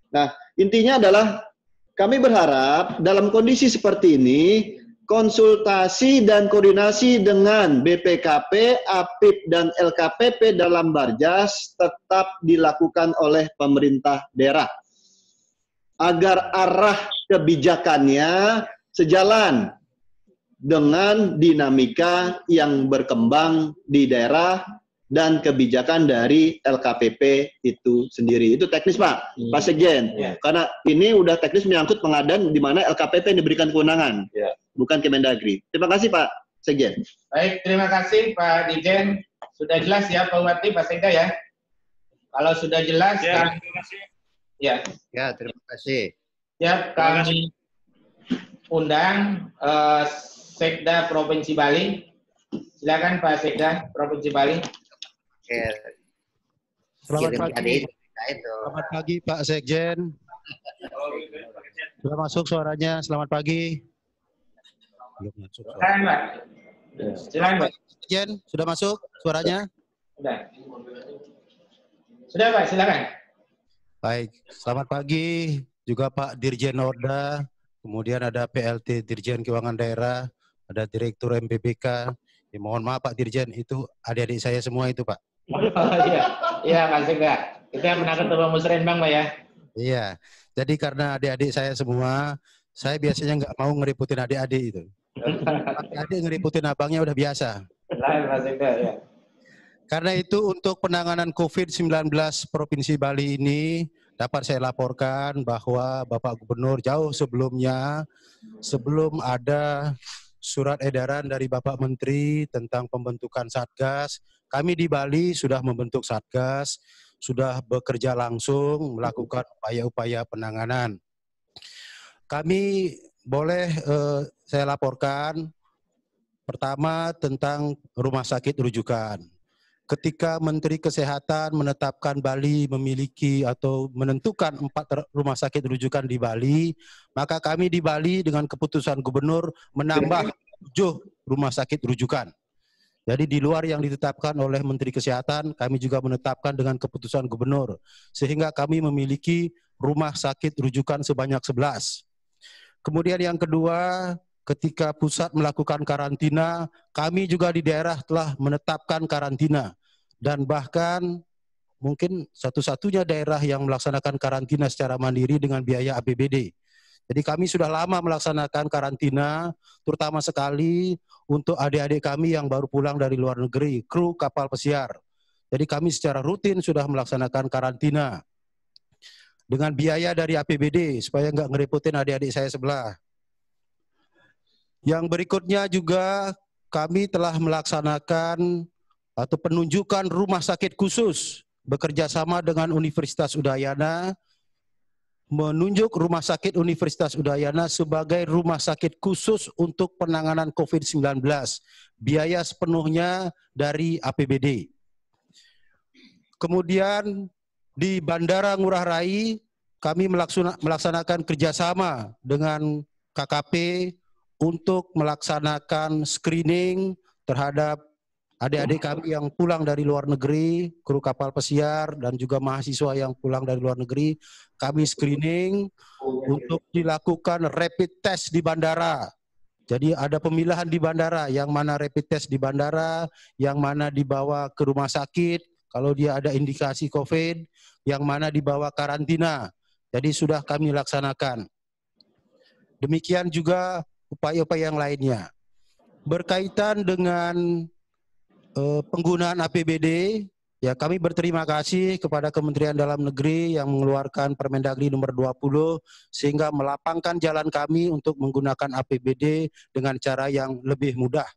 Nah, intinya adalah kami berharap dalam kondisi seperti ini, konsultasi dan koordinasi dengan BPKP, APIP, dan LKPP dalam Barjas tetap dilakukan oleh pemerintah daerah, agar arah kebijakannya sejalan dengan dinamika yang berkembang di daerah dan kebijakan dari LKPP itu sendiri. Itu teknis Pak, Pak Sekjen. Karena ini udah teknis menyangkut pengadaan di mana LKPP yang diberikan kewenangan, bukan Kemendagri. Terima kasih Pak Sekjen. Baik, terima kasih Pak Dirjen. Sudah jelas ya Pak Bupati, Pak Sekda ya? Kalau sudah jelas, terima kasih. Ya, terima kasih. Ya, kami undang Sekda Provinsi Bali. Silakan Pak Sekda Provinsi Bali. Oke. Selamat pagi Pak Sekjen. Sudah masuk suaranya. Selamat pagi. Belum masuk suara. Silakan Pak. Silakan Pak. Sekjen, sudah masuk suaranya? Sudah Pak, silakan. Baik, selamat pagi juga Pak Dirjen Orda, kemudian ada PLT Dirjen Keuangan Daerah, ada Direktur MPBK. Ya, mohon maaf Pak Dirjen, itu adik-adik saya semua itu Pak. Oh, iya Pak Sekda. Kita pernah ketemu Musrenbang Pak ya. Iya, jadi karena adik-adik saya semua, saya biasanya nggak mau ngeriputin adik-adik itu. Adik ngeriputin abangnya udah biasa. Lain Pak Sekda ya. Karena itu untuk penanganan COVID-19 Provinsi Bali ini dapat saya laporkan bahwa Bapak Gubernur jauh sebelumnya, sebelum ada surat edaran dari Bapak Menteri tentang pembentukan Satgas, kami di Bali sudah membentuk Satgas, sudah bekerja langsung melakukan upaya-upaya penanganan. Kami boleh saya laporkan pertama tentang rumah sakit rujukan. Ketika Menteri Kesehatan menetapkan Bali memiliki atau menentukan 4 rumah sakit rujukan di Bali, maka kami di Bali dengan keputusan Gubernur menambah 7 rumah sakit rujukan. Jadi di luar yang ditetapkan oleh Menteri Kesehatan, kami juga menetapkan dengan keputusan Gubernur. Sehingga kami memiliki rumah sakit rujukan sebanyak 11. Kemudian yang kedua, ketika pusat melakukan karantina, kami juga di daerah telah menetapkan karantina. Dan bahkan mungkin satu-satunya daerah yang melaksanakan karantina secara mandiri dengan biaya APBD. Jadi kami sudah lama melaksanakan karantina, terutama sekali untuk adik-adik kami yang baru pulang dari luar negeri, kru kapal pesiar. Jadi kami secara rutin sudah melaksanakan karantina dengan biaya dari APBD supaya nggak ngerepotin adik-adik saya sebelah. Yang berikutnya juga kami telah melaksanakan atau penunjukan rumah sakit khusus bekerja sama dengan Universitas Udayana, menunjuk Rumah Sakit Universitas Udayana sebagai rumah sakit khusus untuk penanganan COVID-19. Biaya sepenuhnya dari APBD. Kemudian di Bandara Ngurah Rai, kami melaksanakan kerjasama dengan KKP untuk melaksanakan screening terhadap adik-adik kami yang pulang dari luar negeri, kru kapal pesiar, dan juga mahasiswa yang pulang dari luar negeri. Kami screening untuk dilakukan rapid test di bandara. Jadi ada pemilahan di bandara, yang mana rapid test di bandara, yang mana dibawa ke rumah sakit, kalau dia ada indikasi COVID, yang mana dibawa karantina. Jadi sudah kami laksanakan. Demikian juga upaya-upaya yang lainnya. Berkaitan dengan penggunaan APBD, ya kami berterima kasih kepada Kementerian Dalam Negeri yang mengeluarkan Permendagri nomor 20 sehingga melapangkan jalan kami untuk menggunakan APBD dengan cara yang lebih mudah.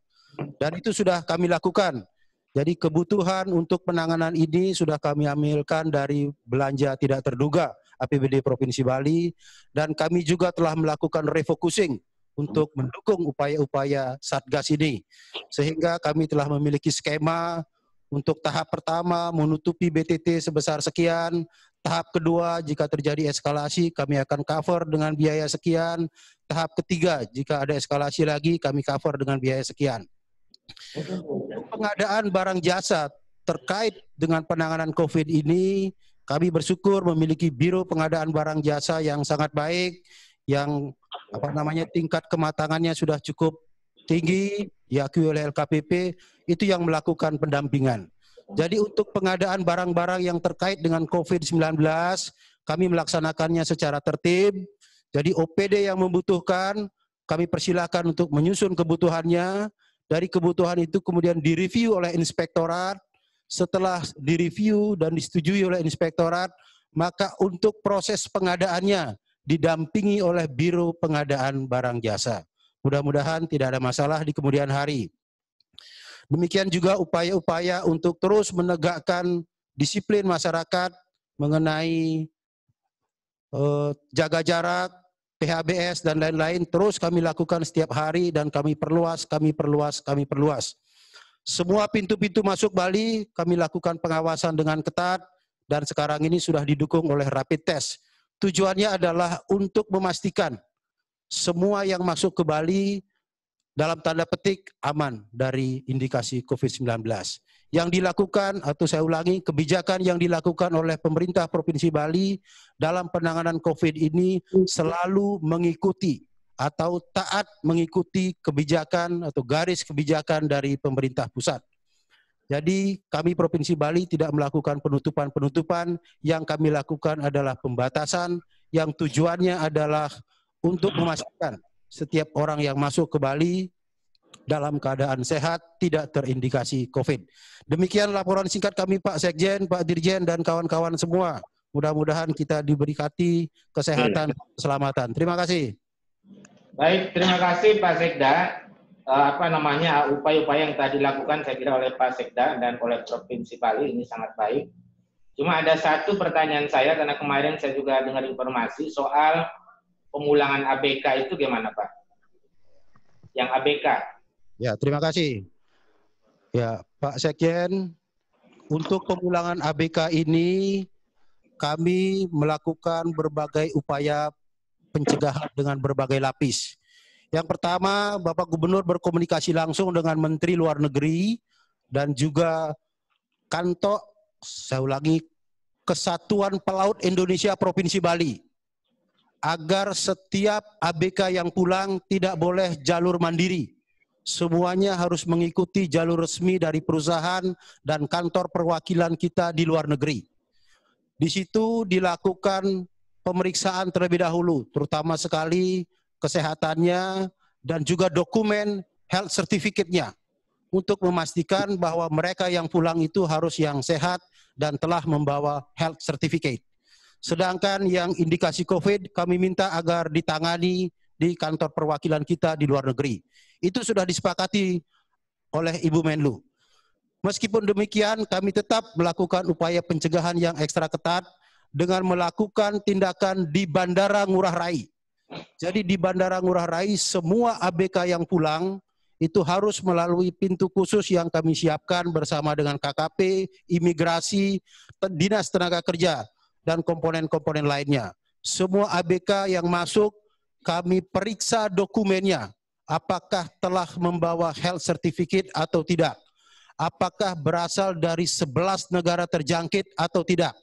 Dan itu sudah kami lakukan. Jadi kebutuhan untuk penanganan ini sudah kami ambilkan dari belanja tidak terduga APBD Provinsi Bali, dan kami juga telah melakukan refocusing untuk mendukung upaya-upaya Satgas ini. Sehingga kami telah memiliki skema untuk tahap pertama menutupi BTT sebesar sekian, tahap kedua jika terjadi eskalasi kami akan cover dengan biaya sekian, tahap ketiga jika ada eskalasi lagi kami cover dengan biaya sekian. Untuk pengadaan barang jasa terkait dengan penanganan COVID ini, kami bersyukur memiliki Biro Pengadaan Barang Jasa yang sangat baik, yang tingkat kematangannya sudah cukup tinggi, diakui oleh LKPP, itu yang melakukan pendampingan. Jadi untuk pengadaan barang-barang yang terkait dengan COVID-19, kami melaksanakannya secara tertib. Jadi OPD yang membutuhkan, kami persilakan untuk menyusun kebutuhannya. Dari kebutuhan itu kemudian direview oleh inspektorat. Setelah direview dan disetujui oleh inspektorat, maka untuk proses pengadaannya didampingi oleh Biro Pengadaan Barang Jasa. Mudah-mudahan tidak ada masalah di kemudian hari. Demikian juga upaya-upaya untuk terus menegakkan disiplin masyarakat mengenai jaga jarak, PHBS, dan lain-lain, terus kami lakukan setiap hari dan kami perluas. Semua pintu-pintu masuk Bali kami lakukan pengawasan dengan ketat dan sekarang ini sudah didukung oleh rapid test. Tujuannya adalah untuk memastikan semua yang masuk ke Bali dalam tanda petik aman dari indikasi COVID-19. Yang dilakukan, atau saya ulangi, kebijakan yang dilakukan oleh pemerintah Provinsi Bali dalam penanganan COVID ini selalu mengikuti atau taat mengikuti kebijakan atau garis kebijakan dari pemerintah pusat. Jadi kami Provinsi Bali tidak melakukan penutupan-penutupan, yang kami lakukan adalah pembatasan yang tujuannya adalah untuk memastikan setiap orang yang masuk ke Bali dalam keadaan sehat, tidak terindikasi COVID. Demikian laporan singkat kami Pak Sekjen, Pak Dirjen, dan kawan-kawan semua. Mudah-mudahan kita diberkati kesehatan dan keselamatan. Terima kasih. Baik, terima kasih Pak Sekda. Upaya-upaya yang tadi dilakukan saya kira oleh Pak Sekda dan oleh Provinsi Bali ini sangat baik. Cuma ada satu pertanyaan saya, karena kemarin saya juga dengar informasi soal pemulangan ABK itu gimana Pak? Yang ABK. Ya, terima kasih. Ya, Pak Sekjen, untuk pemulangan ABK ini kami melakukan berbagai upaya pencegahan dengan berbagai lapis. Yang pertama, Bapak Gubernur berkomunikasi langsung dengan Menteri Luar Negeri dan juga kantor, saya ulangi, Kesatuan Pelaut Indonesia Provinsi Bali, agar setiap ABK yang pulang tidak boleh jalur mandiri. Semuanya harus mengikuti jalur resmi dari perusahaan dan kantor perwakilan kita di luar negeri. Di situ dilakukan pemeriksaan terlebih dahulu, terutama sekali kesehatannya dan juga dokumen health certificate-nya untuk memastikan bahwa mereka yang pulang itu harus yang sehat dan telah membawa health certificate. Sedangkan yang indikasi COVID kami minta agar ditangani di kantor perwakilan kita di luar negeri. Itu sudah disepakati oleh Ibu Menlu. Meskipun demikian, kami tetap melakukan upaya pencegahan yang ekstra ketat dengan melakukan tindakan di Bandara Ngurah Rai. Jadi di Bandara Ngurah Rai, semua ABK yang pulang itu harus melalui pintu khusus yang kami siapkan bersama dengan KKP, imigrasi, Dinas Tenaga Kerja, dan komponen-komponen lainnya. Semua ABK yang masuk, kami periksa dokumennya, apakah telah membawa health certificate atau tidak. Apakah berasal dari 11 negara terjangkit atau tidak.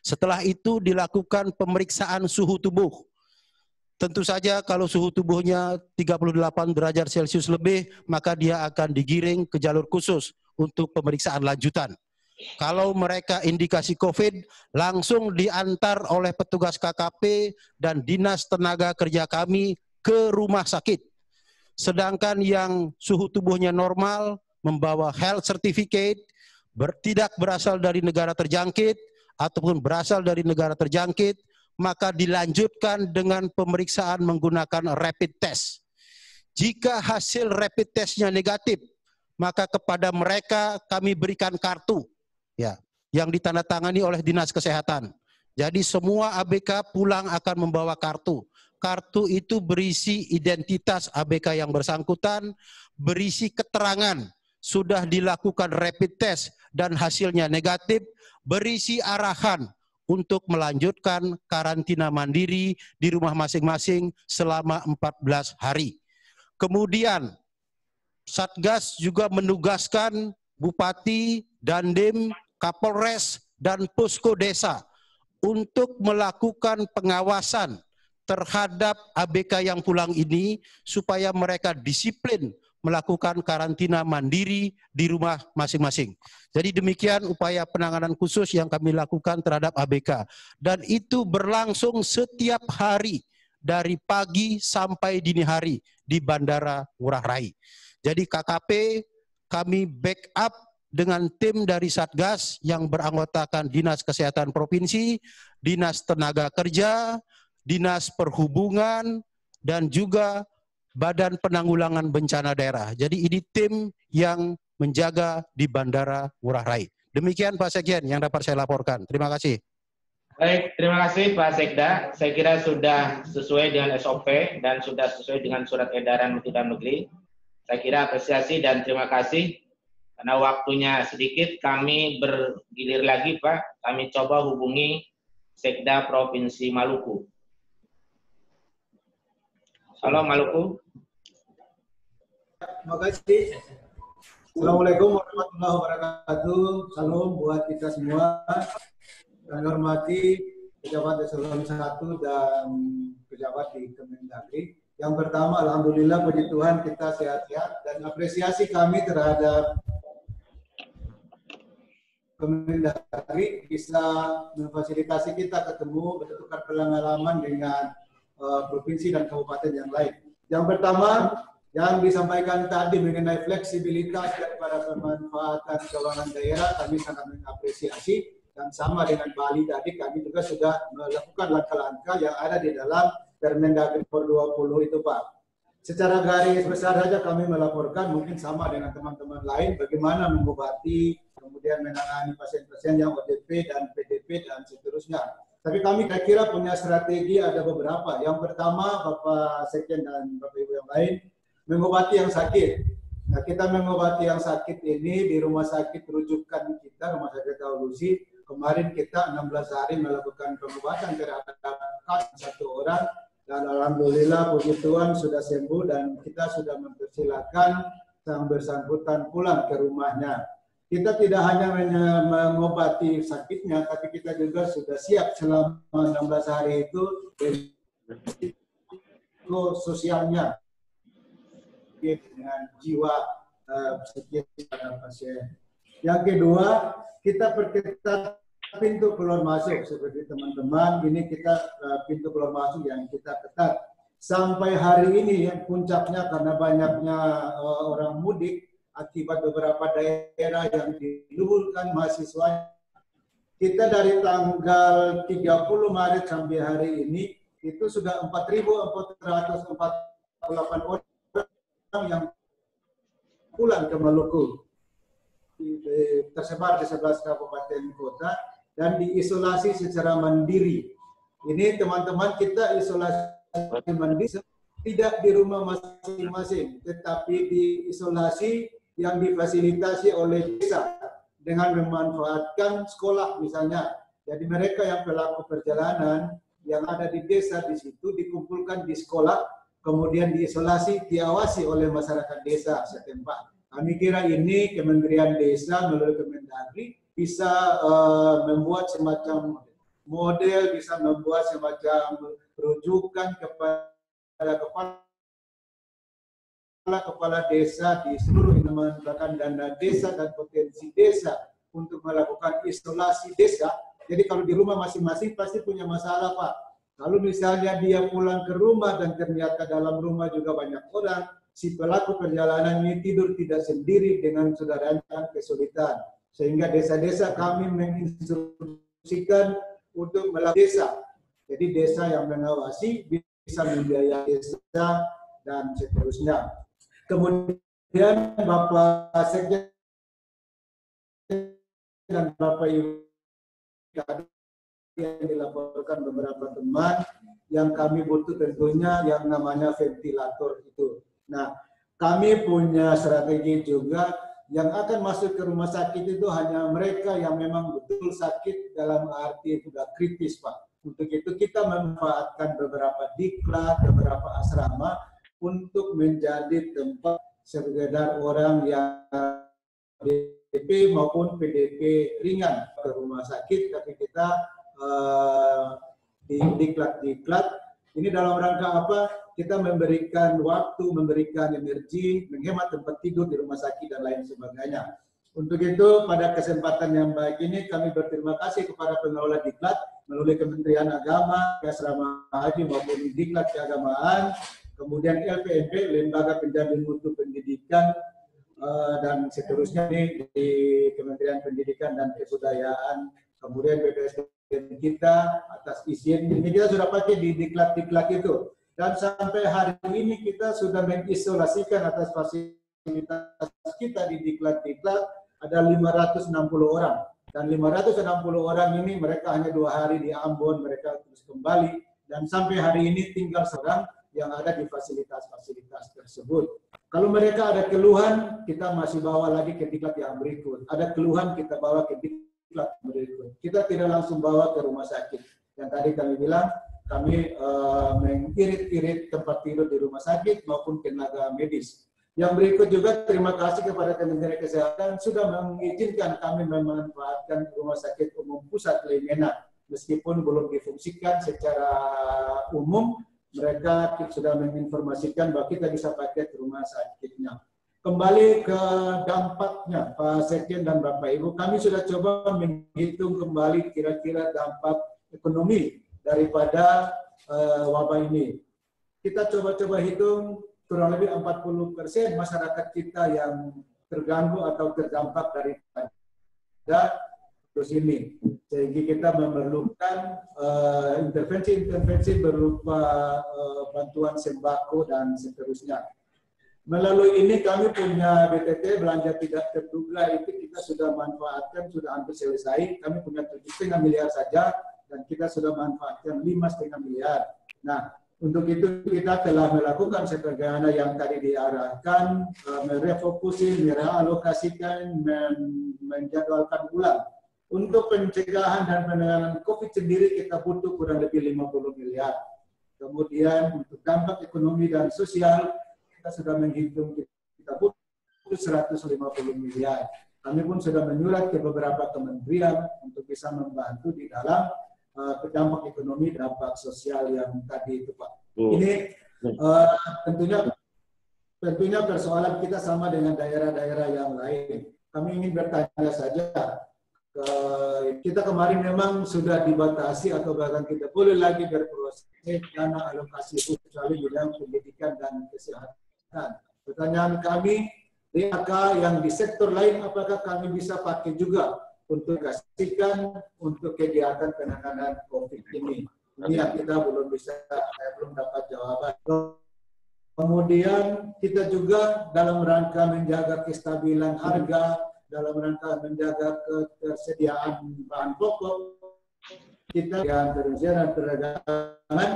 Setelah itu dilakukan pemeriksaan suhu tubuh. Tentu saja kalau suhu tubuhnya 38 derajat Celcius lebih, maka dia akan digiring ke jalur khusus untuk pemeriksaan lanjutan. Kalau mereka indikasi COVID, langsung diantar oleh petugas KKP dan Dinas Tenaga Kerja kami ke rumah sakit. Sedangkan yang suhu tubuhnya normal, membawa health certificate, tidak berasal dari negara terjangkit, ataupun berasal dari negara terjangkit, maka dilanjutkan dengan pemeriksaan menggunakan rapid test. Jika hasil rapid testnya negatif, maka kepada mereka kami berikan kartu, ya, yang ditandatangani oleh Dinas Kesehatan. Jadi semua ABK pulang akan membawa kartu. Kartu itu berisi identitas ABK yang bersangkutan, berisi keterangan sudah dilakukan rapid test dan hasilnya negatif, berisi arahan untuk melanjutkan karantina mandiri di rumah masing-masing selama 14 hari. Kemudian Satgas juga menugaskan Bupati, Dandim, Kapolres, dan Posko Desa untuk melakukan pengawasan terhadap ABK yang pulang ini supaya mereka disiplin melakukan karantina mandiri di rumah masing-masing. Jadi demikian upaya penanganan khusus yang kami lakukan terhadap ABK. Dan itu berlangsung setiap hari dari pagi sampai dini hari di Bandara Ngurah Rai. Jadi KKP kami backup dengan tim dari Satgas yang beranggotakan Dinas Kesehatan Provinsi, Dinas Tenaga Kerja, Dinas Perhubungan, dan juga Badan Penanggulangan Bencana Daerah. Jadi ini tim yang menjaga di Bandara Ngurah Rai. Demikian Pak Sekjen yang dapat saya laporkan. Terima kasih. Baik, terima kasih Pak Sekda. Saya kira sudah sesuai dengan SOP dan sudah sesuai dengan surat edaran Menteri Dalam Negeri. Saya kira apresiasi dan terima kasih. Karena waktunya sedikit, kami bergilir lagi Pak. Kami coba hubungi Sekda Provinsi Maluku. Halo Maluku. Terima kasih. Assalamualaikum warahmatullahi wabarakatuh. Salam buat kita semua. Kami hormati pejabat eselon 1 dan pejabat di Kemendagri. Yang pertama, alhamdulillah puji Tuhan kita sehat-sehat dan apresiasi kami terhadap Kemendagri bisa memfasilitasi kita ketemu bertukar pengalaman dengan provinsi dan kabupaten yang lain. Yang pertama, yang disampaikan tadi mengenai fleksibilitas daripada pemanfaatan keuangan daerah, kami sangat mengapresiasi. Dan sama dengan Bali tadi, kami juga sudah melakukan langkah-langkah yang ada di dalam Permendagri nomor 20 itu, Pak. Secara garis besar saja kami melaporkan, mungkin sama dengan teman-teman lain, bagaimana mengobati, kemudian menangani pasien-pasien yang ODP dan PDP dan seterusnya. Tapi kami kira punya strategi ada beberapa. Yang pertama, Bapak Sekjen dan Bapak Ibu yang lain, mengobati yang sakit. Nah, kita mengobati yang sakit ini di rumah sakit rujukan kita, Rumah Sakit Taulusi. Kemarin kita 16 hari melakukan pengobatan terhadap satu orang. Dan alhamdulillah puji Tuhan sudah sembuh dan kita sudah mempersilakan yang bersangkutan pulang ke rumahnya. Kita tidak hanya mengobati sakitnya, tapi kita juga sudah siap selama 16 hari itu sosialnya dengan jiwa psikis pada pasien. Yang kedua, kita perketat pintu keluar masuk seperti teman-teman, ini kita pintu keluar masuk yang kita ketat. Sampai hari ini yang puncaknya karena banyaknya orang mudik akibat beberapa daerah yang diliburkan mahasiswa. Kita dari tanggal 30 Maret sampai hari ini itu sudah 4.448 orang yang pulang ke Maluku, tersebar di 11 kabupaten kota dan diisolasi secara mandiri. Ini teman-teman kita isolasi mandiri tidak di rumah masing-masing, tetapi diisolasi yang difasilitasi oleh desa dengan memanfaatkan sekolah misalnya. Jadi mereka yang pelaku perjalanan yang ada di desa di situ dikumpulkan di sekolah, kemudian diisolasi, diawasi oleh masyarakat desa setempat. Kami kira ini Kementerian Desa melalui Kemendagri bisa membuat semacam model, bisa membuat semacam rujukan kepada kepala desa di seluruh Indonesia, menggunakan dana desa dan potensi desa untuk melakukan isolasi desa. Jadi kalau di rumah masing-masing pasti punya masalah, Pak. Kalau misalnya dia pulang ke rumah dan ternyata dalam rumah juga banyak orang, si pelaku perjalanan ini tidur tidak sendiri dengan saudaranya kesulitan. Sehingga desa-desa kami menginstruksikan untuk melakukan desa. Jadi desa yang mengawasi bisa membiayai desa dan seterusnya. Kemudian Bapak Sekjen dan Bapak Ibu yang dilaporkan beberapa teman yang kami butuh tentunya yang namanya ventilator itu. Nah, kami punya strategi juga yang akan masuk ke rumah sakit itu hanya mereka yang memang betul sakit dalam arti sudah kritis, Pak. Untuk itu kita memanfaatkan beberapa diklat, beberapa asrama untuk menjadi tempat sekedar orang yang PDP maupun PDP ringan ke rumah sakit, tapi kita di diklat-diklat ini dalam rangka apa? Kita memberikan waktu, memberikan energi, menghemat tempat tidur di rumah sakit dan lain sebagainya. Untuk itu pada kesempatan yang baik ini kami berterima kasih kepada pengelola diklat melalui Kementerian Agama, Asrama Haji maupun diklat keagamaan, kemudian LPMP, Lembaga Pendamping Mutu Pendidikan, dan seterusnya ini di Kementerian Pendidikan dan Kebudayaan, kemudian BPSDM kita atas izin. Ini kita sudah pakai di diklat-diklat itu. Dan sampai hari ini kita sudah mengisolasikan atas fasilitas kita di diklat-diklat ada 560 orang. Dan 560 orang ini mereka hanya 2 hari di Ambon, mereka terus kembali. Dan sampai hari ini tinggal seorang yang ada di fasilitas-fasilitas tersebut. Kalau mereka ada keluhan, kita masih bawa lagi ke diklat yang berikut. Ada keluhan, kita bawa ke diklat berikut. Kita tidak langsung bawa ke rumah sakit. Yang tadi kami bilang, kami mengirit-irit tempat tidur di rumah sakit maupun tenaga medis. Yang berikut juga terima kasih kepada Kementerian Kesehatan sudah mengizinkan kami memanfaatkan Rumah Sakit Umum Pusat Leimena. Meskipun belum difungsikan secara umum, mereka sudah menginformasikan bahwa kita bisa pakai ke rumah sakitnya. Kembali ke dampaknya, Pak Sekjen dan Bapak Ibu, kami sudah coba menghitung kembali kira-kira dampak ekonomi daripada wabah ini. Kita coba-coba hitung kurang lebih 40% masyarakat kita yang terganggu atau terdampak daripada virus ini. Sehingga kita memerlukan intervensi-intervensi berupa bantuan sembako dan seterusnya. Melalui ini kami punya BTT belanja tidak terduga itu kita sudah manfaatkan, sudah hampir selesai. Kami punya 7,5 miliar saja dan kita sudah manfaatkan 5,5 miliar. Nah, untuk itu kita telah melakukan sebagaimana yang tadi diarahkan, merefokusi, merealokasikan, menjadwalkan ulang. Untuk pencegahan dan penanganan COVID sendiri kita butuh kurang lebih 50 miliar. Kemudian untuk dampak ekonomi dan sosial kita sudah menghitung kita butuh 150 miliar. Kami pun sudah menyurat ke beberapa kementerian untuk bisa membantu di dalam dampak ekonomi, dampak sosial yang tadi itu, Pak. Ini tentunya persoalan kita sama dengan daerah-daerah yang lain. Kami ingin bertanya saja, kita kemarin memang sudah dibatasi atau bahkan kita boleh lagi berproses dana alokasi kecuali bidang pendidikan dan kesehatan. Pertanyaan kami, DAK yang di sektor lain apakah kami bisa pakai juga untuk kasihkan untuk kegiatan penanganan COVID ini? Ini yang kita belum dapat jawaban. Kemudian kita juga dalam rangka menjaga kestabilan harga, dalam rangka menjaga ketersediaan bahan pokok, kita yang perizinan dan perdagangan,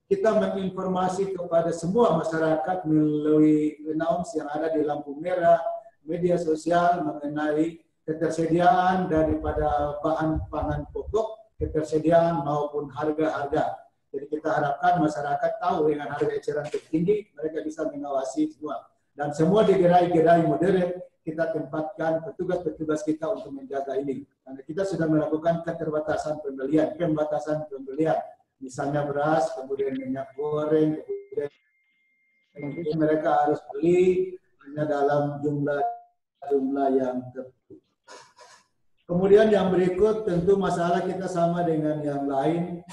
kita menginformasi kepada semua masyarakat melalui announce yang ada di lampu merah, media sosial mengenai ketersediaan daripada bahan pangan pokok, ketersediaan maupun harga-harga. Jadi kita harapkan masyarakat tahu dengan harga eceran tertinggi, mereka bisa mengawasi semua. Dan semua di gerai-gerai modern, kita tempatkan petugas-petugas kita untuk menjaga ini. Karena kita sudah melakukan keterbatasan pembelian, misalnya beras, kemudian minyak goreng, kemudian mereka harus beli hanya dalam jumlah yang tertentu. Kemudian yang berikut tentu masalah kita sama dengan yang lain,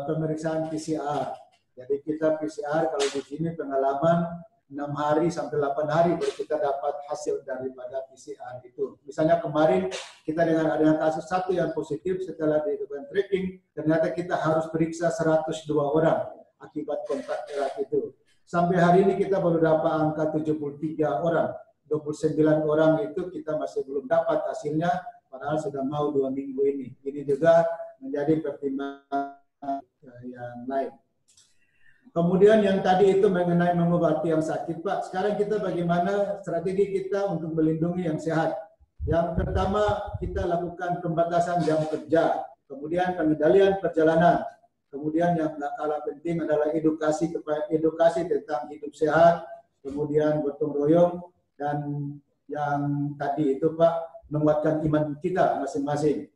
pemeriksaan PCR. Jadi kita PCR kalau di sini pengalaman 6 hari sampai 8 hari baru kita dapat hasil daripada PCR itu. Misalnya kemarin kita dengan adanya kasus 1 yang positif setelah dilakukan tracking, ternyata kita harus periksa 102 orang akibat kontak erat itu. Sampai hari ini kita baru dapat angka 73 orang. 29 orang itu kita masih belum dapat hasilnya, padahal sudah mau 2 minggu ini. Ini juga menjadi pertimbangan yang lain. Kemudian yang tadi itu mengenai mengobati yang sakit, Pak. Sekarang kita bagaimana strategi kita untuk melindungi yang sehat. Yang pertama kita lakukan pembatasan jam kerja, kemudian pengendalian perjalanan. Kemudian yang tidak kalah penting adalah edukasi tentang hidup sehat, kemudian gotong royong, dan yang tadi itu Pak, menguatkan iman kita masing-masing.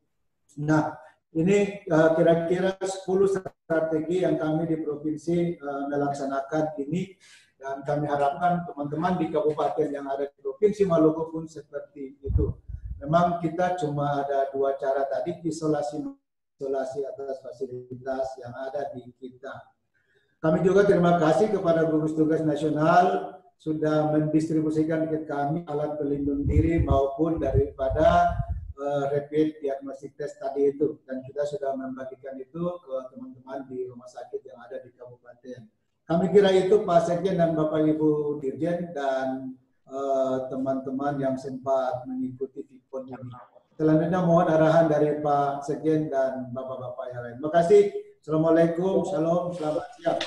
Nah, ini kira-kira 10 strategi yang kami di provinsi melaksanakan ini, dan kami harapkan teman-teman di kabupaten yang ada di provinsi Maluku pun seperti itu. Memang kita cuma ada 2 cara tadi, isolasi atas fasilitas yang ada di kita. Kami juga terima kasih kepada gugus tugas nasional sudah mendistribusikan ke kami alat pelindung diri maupun daripada rapid diagnostic test tadi itu, dan kita sudah membagikan itu ke teman-teman di rumah sakit yang ada di kabupaten. Kami kira itu Pak Sekjen dan Bapak Ibu Dirjen dan teman-teman yang sempat mengikuti VIPON ini. Selanjutnya mohon arahan dari Pak Sekjen dan Bapak-Bapak yang lain. Terima kasih. Assalamualaikum, shalom, selamat siang.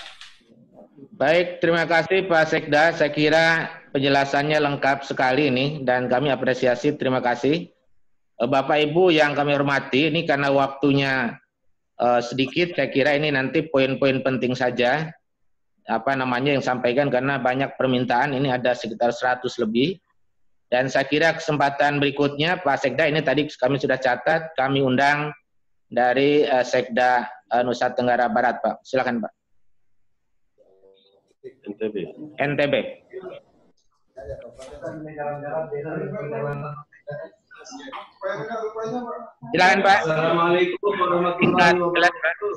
Baik, terima kasih Pak Sekda. Saya kira penjelasannya lengkap sekali ini dan kami apresiasi. Terima kasih. Bapak Ibu yang kami hormati, ini karena waktunya sedikit, saya kira ini nanti poin-poin penting saja yang sampaikan karena banyak permintaan, ini ada sekitar 100 lebih. Dan saya kira kesempatan berikutnya Pak Sekda ini tadi kami sudah catat, kami undang dari Sekda Nusa Tenggara Barat, Pak. Silakan, Pak. NTB. Silakan, Pak. Assalamualaikum warahmatullahi wabarakatuh.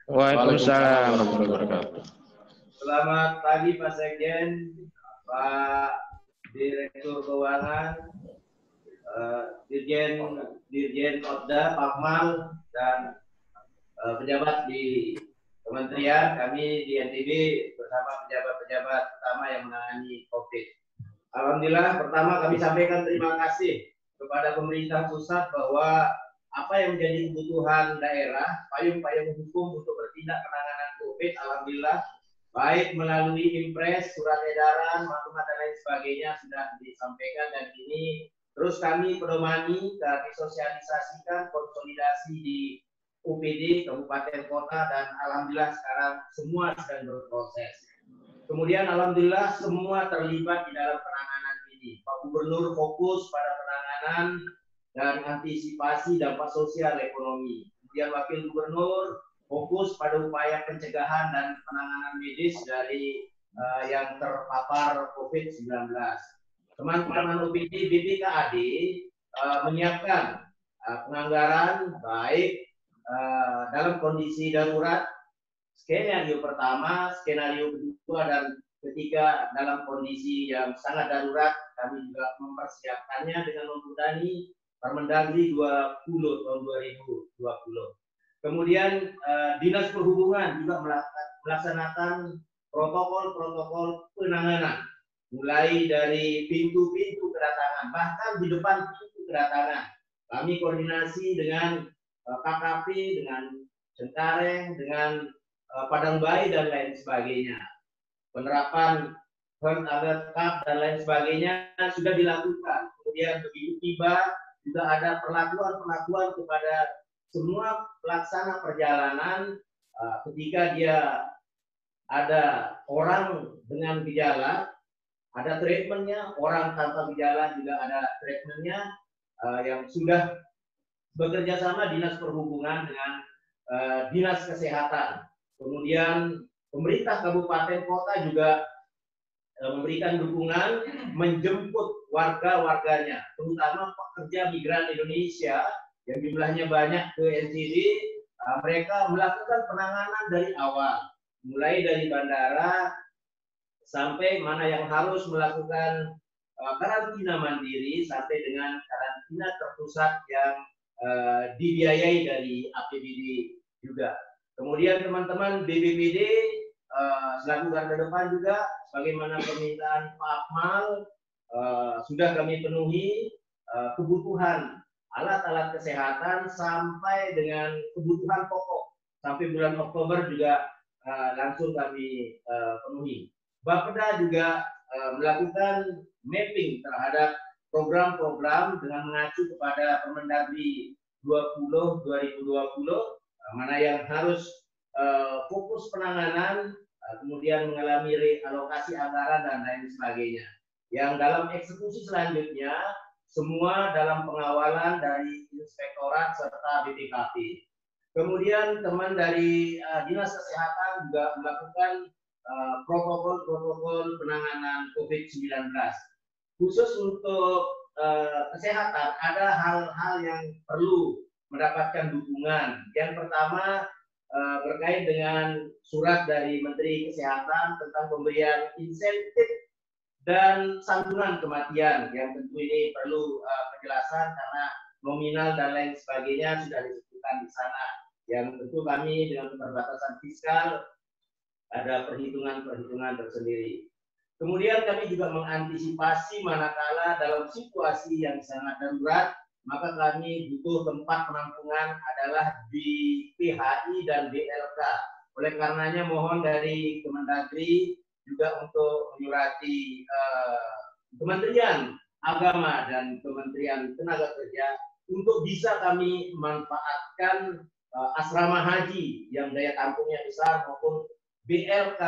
Waalaikumsalam warahmatullahi wabarakatuh. Selamat pagi Pak Sekjen, Pak Direktur Keuangan, Dirjen Otda, Pak Mal, dan pejabat di Kementerian. Kami di NTB bersama pejabat-pejabat utama yang menangani COVID. Alhamdulillah, pertama kami sampaikan terima kasih kepada pemerintah pusat bahwa apa yang menjadi kebutuhan daerah, payung-payung hukum untuk bertindak penanganan COVID, alhamdulillah, baik melalui impres, surat edaran, maklumat dan lain sebagainya sudah disampaikan, dan ini terus kami pedomani, kami sosialisasikan konsolidasi di UPD, kabupaten kota, dan alhamdulillah sekarang semua sedang berproses. Kemudian alhamdulillah semua terlibat di dalam penanganan ini. Pak Gubernur fokus pada penanganan dan antisipasi dampak sosial ekonomi. Kemudian Wakil Gubernur fokus pada upaya pencegahan dan penanganan medis dari yang terpapar COVID-19. Teman-teman UPD BPKAD menyiapkan penganggaran baik dalam kondisi darurat, skenario pertama, skenario kedua, dan ketiga dalam kondisi yang sangat darurat. Kami juga mempersiapkannya dengan membebani Permendagri 20 tahun 2020. Kemudian Dinas Perhubungan juga melaksanakan protokol-protokol penanganan, mulai dari pintu-pintu kedatangan, bahkan di depan pintu kedatangan. Kami koordinasi dengan KKP, dengan Cengkareng, dengan Padang Bayi, dan lain sebagainya. Penerapan Health Alert Card dan lain sebagainya sudah dilakukan. Kemudian begitu tiba, juga ada perlakuan-perlakuan kepada semua pelaksana perjalanan ketika dia ada orang dengan gejala, ada treatmentnya, orang tanpa gejala juga ada treatmentnya, yang sudah bekerja sama Dinas Perhubungan dengan Dinas Kesehatan. Kemudian pemerintah kabupaten kota juga memberikan dukungan menjemput warga-warganya, terutama pekerja migran Indonesia yang jumlahnya banyak ke NTB. Mereka melakukan penanganan dari awal, mulai dari bandara sampai mana yang harus melakukan karantina mandiri sampai dengan karantina terpusat yang dibiayai dari APBD juga. Kemudian teman-teman BPBD selaku garda depan juga, sebagaimana permintaan Pak Akmal, sudah kami penuhi kebutuhan alat-alat kesehatan sampai dengan kebutuhan pokok. Sampai bulan Oktober juga langsung kami penuhi. Bapeda juga melakukan mapping terhadap program-program dengan mengacu kepada Permendagri 20 2020, mana yang harus fokus penanganan, kemudian mengalami realokasi anggaran dan lain sebagainya. Yang dalam eksekusi selanjutnya semua dalam pengawalan dari Inspektorat serta BPKP. Kemudian teman dari Dinas Kesehatan juga melakukan protokol-protokol penanganan COVID-19. Khusus untuk kesehatan ada hal-hal yang perlu mendapatkan dukungan. Yang pertama berkait dengan surat dari Menteri Kesehatan tentang pemberian insentif dan santunan kematian, yang tentu ini perlu penjelasan karena nominal dan lain sebagainya sudah disebutkan di sana. Yang tentu kami dengan keterbatasan fiskal ada perhitungan-perhitungan tersendiri. Kemudian kami juga mengantisipasi manakala dalam situasi yang sangat darurat, maka kami butuh tempat penampungan adalah di PHI dan BLK. Oleh karenanya mohon dari Kemendagri juga untuk menyurati Kementerian Agama dan Kementerian Tenaga Kerja untuk bisa kami manfaatkan asrama haji yang daya tampungnya besar maupun BLK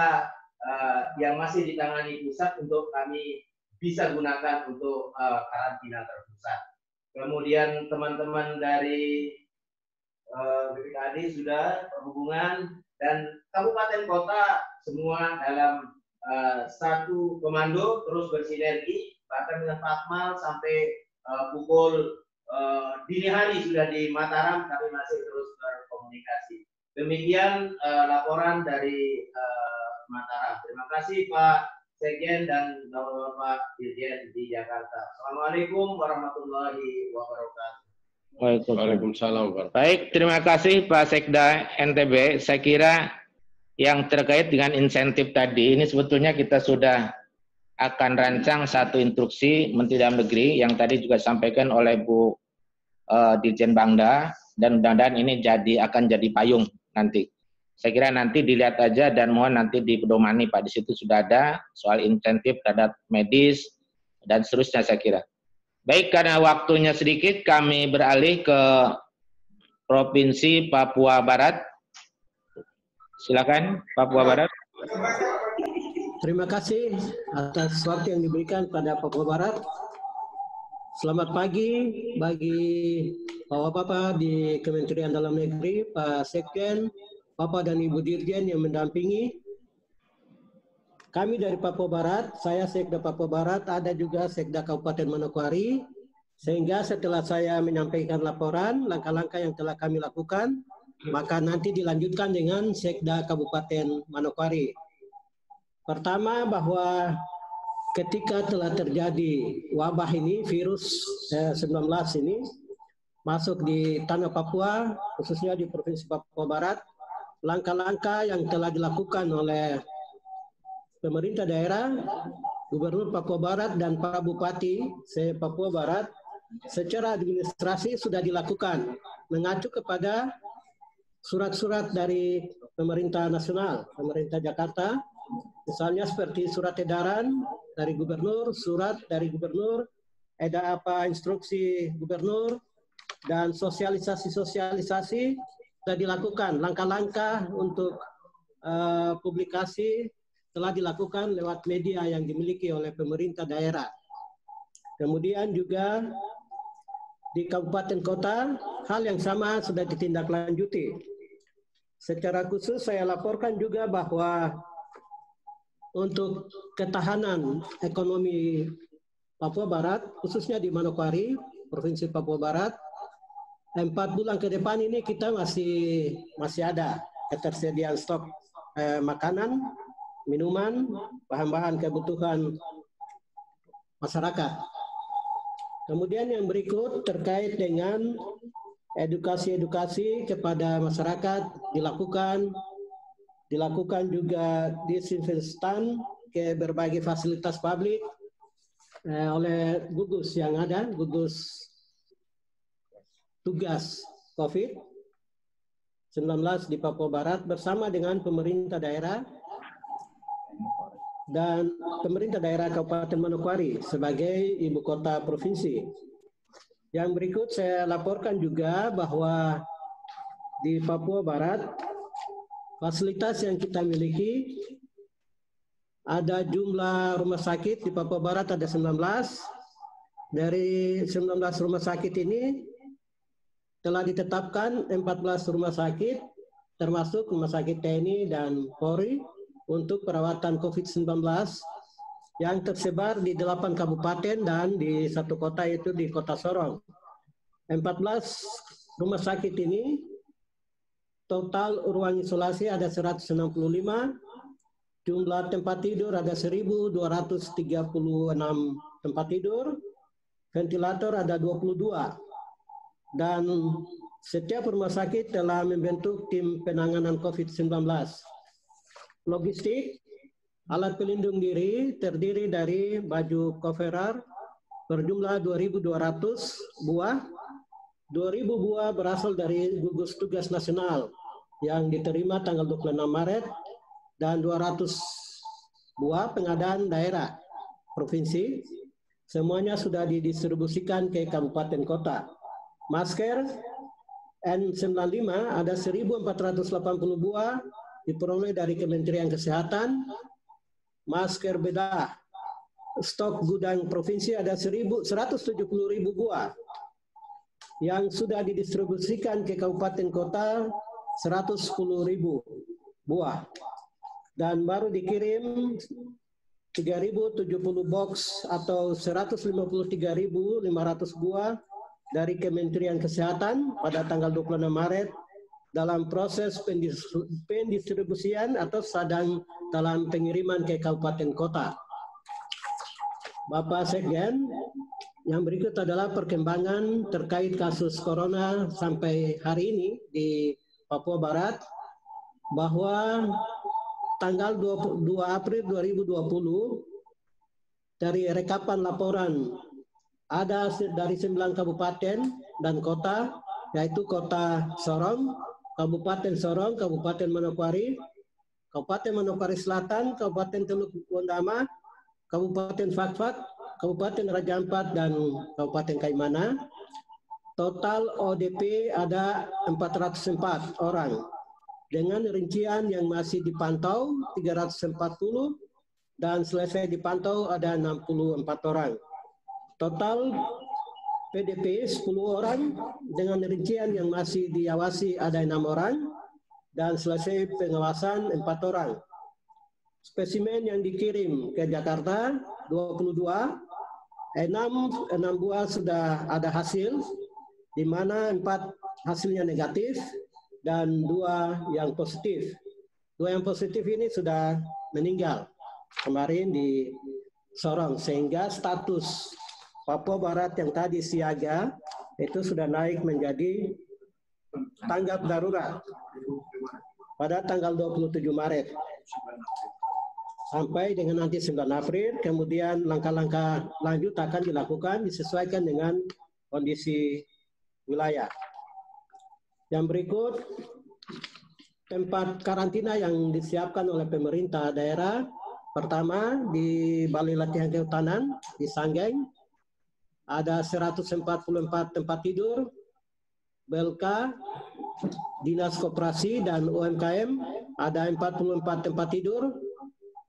yang masih ditangani pusat untuk kami bisa gunakan untuk karantina terpusat. Kemudian teman-teman dari BPKD sudah, perhubungan, dan kabupaten kota semua dalam satu komando terus bersinergi, bahkan dengan Pak Akmal sampai pukul dini hari sudah di Mataram, kami masih terus berkomunikasi. Demikian laporan dari Mataram. Terima kasih Pak Sekjen dan Bapak Dirjen di Jakarta. Assalamualaikum warahmatullahi wabarakatuh. Waalaikumsalam. Baik, terima kasih Pak Sekda NTB. Saya kira yang terkait dengan insentif tadi, ini sebetulnya kita sudah akan rancang satu instruksi Menteri Dalam Negeri yang tadi juga disampaikan oleh Bu Dirjen Bangda, dan mudah-mudahan ini akan jadi payung nanti. Saya kira nanti dilihat aja dan mohon nanti dipedomani Pak, di situ sudah ada soal insentif terhadap medis dan seterusnya saya kira. Baik, karena waktunya sedikit kami beralih ke Provinsi Papua Barat. Silakan Papua Barat. Terima kasih atas waktu yang diberikan pada Papua Barat. Selamat pagi bagi Bapak-Bapak di Kementerian Dalam Negeri, Pak Sekjen, Bapak dan Ibu Dirjen yang mendampingi. Kami dari Papua Barat, saya Sekda Papua Barat, ada juga Sekda Kabupaten Manokwari, Sehingga setelah saya menyampaikan laporan, langkah-langkah yang telah kami lakukan, maka nanti dilanjutkan dengan Sekda Kabupaten Manokwari. Pertama, bahwa ketika telah terjadi wabah ini, virus 19 ini, masuk di tanah Papua, khususnya di Provinsi Papua Barat, langkah-langkah yang telah dilakukan oleh pemerintah daerah, Gubernur Papua Barat dan para bupati se-Papua Barat, secara administrasi sudah dilakukan, mengacu kepada surat-surat dari pemerintah nasional, pemerintah Jakarta, misalnya seperti surat edaran dari gubernur, surat dari gubernur, instruksi gubernur, dan sosialisasi-sosialisasi sudah dilakukan. Langkah-langkah untuk publikasi telah dilakukan lewat media yang dimiliki oleh pemerintah daerah. Kemudian juga di kabupaten kota, hal yang sama sudah ditindaklanjuti. Secara khusus saya laporkan juga bahwa untuk ketahanan ekonomi Papua Barat, khususnya di Manokwari, Provinsi Papua Barat, 4 bulan ke depan ini kita masih ada ketersediaan stok makanan, minuman, bahan-bahan kebutuhan masyarakat. Kemudian yang berikut terkait dengan edukasi kepada masyarakat dilakukan juga disinfektan ke berbagai fasilitas publik oleh gugus yang ada, gugus tugas COVID-19 di Papua Barat bersama dengan pemerintah daerah dan pemerintah daerah Kabupaten Manokwari sebagai ibu kota provinsi. Yang berikut saya laporkan juga bahwa di Papua Barat fasilitas yang kita miliki ada jumlah rumah sakit di Papua Barat ada 19. Dari 19 rumah sakit ini telah ditetapkan 14 rumah sakit termasuk rumah sakit TNI dan Polri untuk perawatan COVID-19 yang tersebar di 8 kabupaten dan di 1 kota yaitu di Kota Sorong. 14 rumah sakit ini total ruang isolasi ada 165, jumlah tempat tidur ada 1.236 tempat tidur, ventilator ada 22, dan setiap rumah sakit telah membentuk tim penanganan COVID-19. Logistik, alat pelindung diri terdiri dari baju coverer berjumlah 2.200 buah. 2.000 buah berasal dari gugus tugas nasional yang diterima tanggal 26 Maret dan 200 buah pengadaan daerah provinsi. Semuanya sudah didistribusikan ke kabupaten kota. Masker N95 ada 1.480 buah diperoleh dari Kementerian Kesehatan. Masker bedah stok gudang provinsi ada 170.000 buah yang sudah didistribusikan ke kabupaten kota 110.000 buah dan baru dikirim 3.070 box atau 153.500 buah dari Kementerian Kesehatan pada tanggal 26 Maret dalam proses pendistribusian atau sedang dalam pengiriman ke kabupaten kota. Bapak Sekjen, yang berikut adalah perkembangan terkait kasus corona sampai hari ini di Papua Barat, bahwa tanggal 22 April 2020 dari rekapan laporan ada dari 9 kabupaten dan kota, yaitu Kota Sorong, Kabupaten Sorong, Kabupaten Manokwari, Kabupaten Manokwari Selatan, Kabupaten Teluk Bondama, Kabupaten Fakfak, Kabupaten Raja Ampat, dan Kabupaten Kaimana. Total ODP ada 404 orang. Dengan rincian yang masih dipantau 340 dan selesai dipantau ada 64 orang. Total PDP 10 orang dengan rincian yang masih diawasi ada 6 orang dan selesai pengawasan 4 orang. Spesimen yang dikirim ke Jakarta 22, enam buah sudah ada hasil, di mana 4 hasilnya negatif dan 2 yang positif. 2 yang positif ini sudah meninggal kemarin di Sorong, sehingga status Papua Barat yang tadi siaga itu sudah naik menjadi tanggap darurat pada tanggal 27 Maret. Sampai dengan nanti 9 April, kemudian langkah-langkah lanjut akan dilakukan disesuaikan dengan kondisi wilayah. Yang berikut, tempat karantina yang disiapkan oleh pemerintah daerah. Pertama, di Balai Latihan Kehutanan, di Sanggeng, ada 144 tempat tidur. BLK, Dinas Koperasi dan UMKM, ada 44 tempat tidur.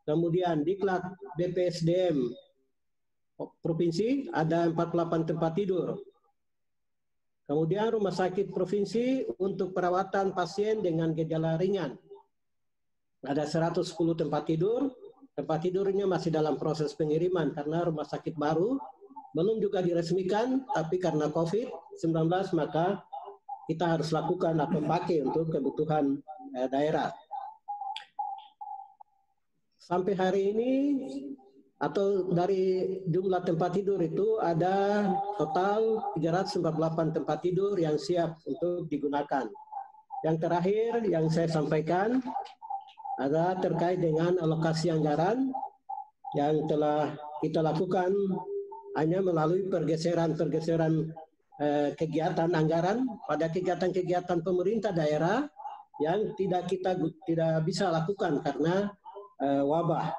Kemudian Diklat BPSDM Provinsi ada 48 tempat tidur. Kemudian Rumah Sakit Provinsi untuk perawatan pasien dengan gejala ringan. Ada 110 tempat tidur. Tempat tidurnya masih dalam proses pengiriman karena rumah sakit baru belum juga diresmikan, tapi karena COVID-19 maka kita harus lakukan atau pakai untuk kebutuhan daerah. Sampai hari ini atau dari jumlah tempat tidur itu ada total 348 tempat tidur yang siap untuk digunakan. Yang terakhir yang saya sampaikan adalah terkait dengan alokasi anggaran yang telah kita lakukan hanya melalui pergeseran kegiatan anggaran pada kegiatan-kegiatan pemerintah daerah yang kita tidak bisa lakukan karena wabah.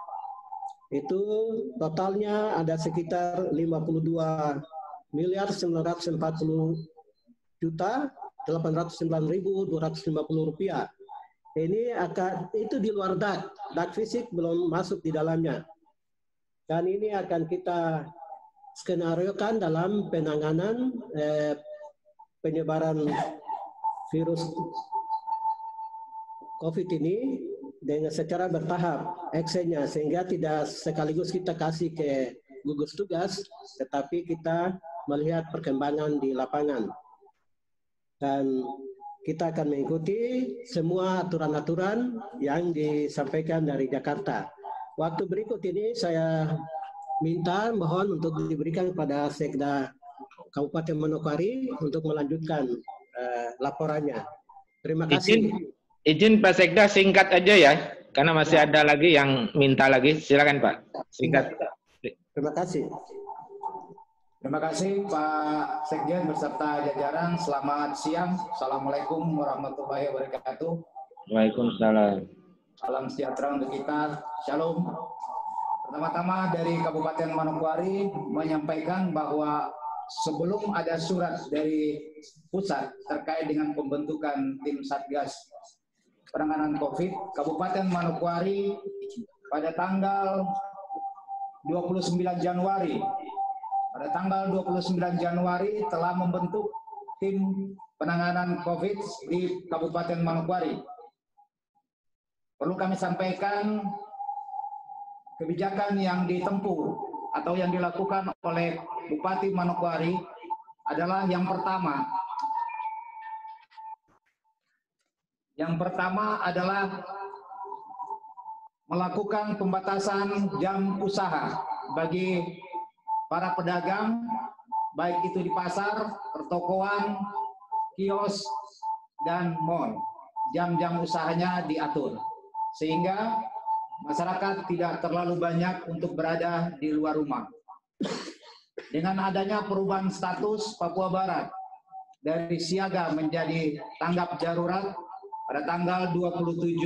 Itu totalnya ada sekitar 52.940.809.250 rupiah. Ini itu di luar dak fisik belum masuk di dalamnya. Dan ini akan kita skenariokan dalam penanganan penyebaran virus COVID ini dengan secara bertahap actionnya, sehingga tidak sekaligus kita kasih ke gugus tugas, tetapi kita melihat perkembangan di lapangan. Dan kita akan mengikuti semua aturan-aturan yang disampaikan dari Jakarta. Waktu berikut ini saya mohon untuk diberikan kepada Sekda Kabupaten Manokwari untuk melanjutkan laporannya. Terima kasih. Izin Pak Sekda singkat aja ya, karena masih ada lagi yang minta lagi. Silakan Pak, singkat. Terima kasih. Terima kasih Pak Sekjen beserta jajaran. Selamat siang. Assalamualaikum warahmatullahi wabarakatuh. Waalaikumsalam. Salam sejahtera untuk kita. Shalom. Pertama-tama dari Kabupaten Manokwari menyampaikan bahwa sebelum ada surat dari pusat terkait dengan pembentukan tim Satgas penanganan COVID, Kabupaten Manokwari pada tanggal 29 Januari telah membentuk tim penanganan COVID di Kabupaten Manokwari. Perlu kami sampaikan kebijakan yang ditempuh atau yang dilakukan oleh Bupati Manokwari adalah yang pertama adalah melakukan pembatasan jam usaha bagi para pedagang, baik itu di pasar, pertokoan, kios, dan mal. Jam-jam usahanya diatur, sehingga masyarakat tidak terlalu banyak untuk berada di luar rumah. Dengan adanya perubahan status Papua Barat dari siaga menjadi tanggap darurat pada tanggal 27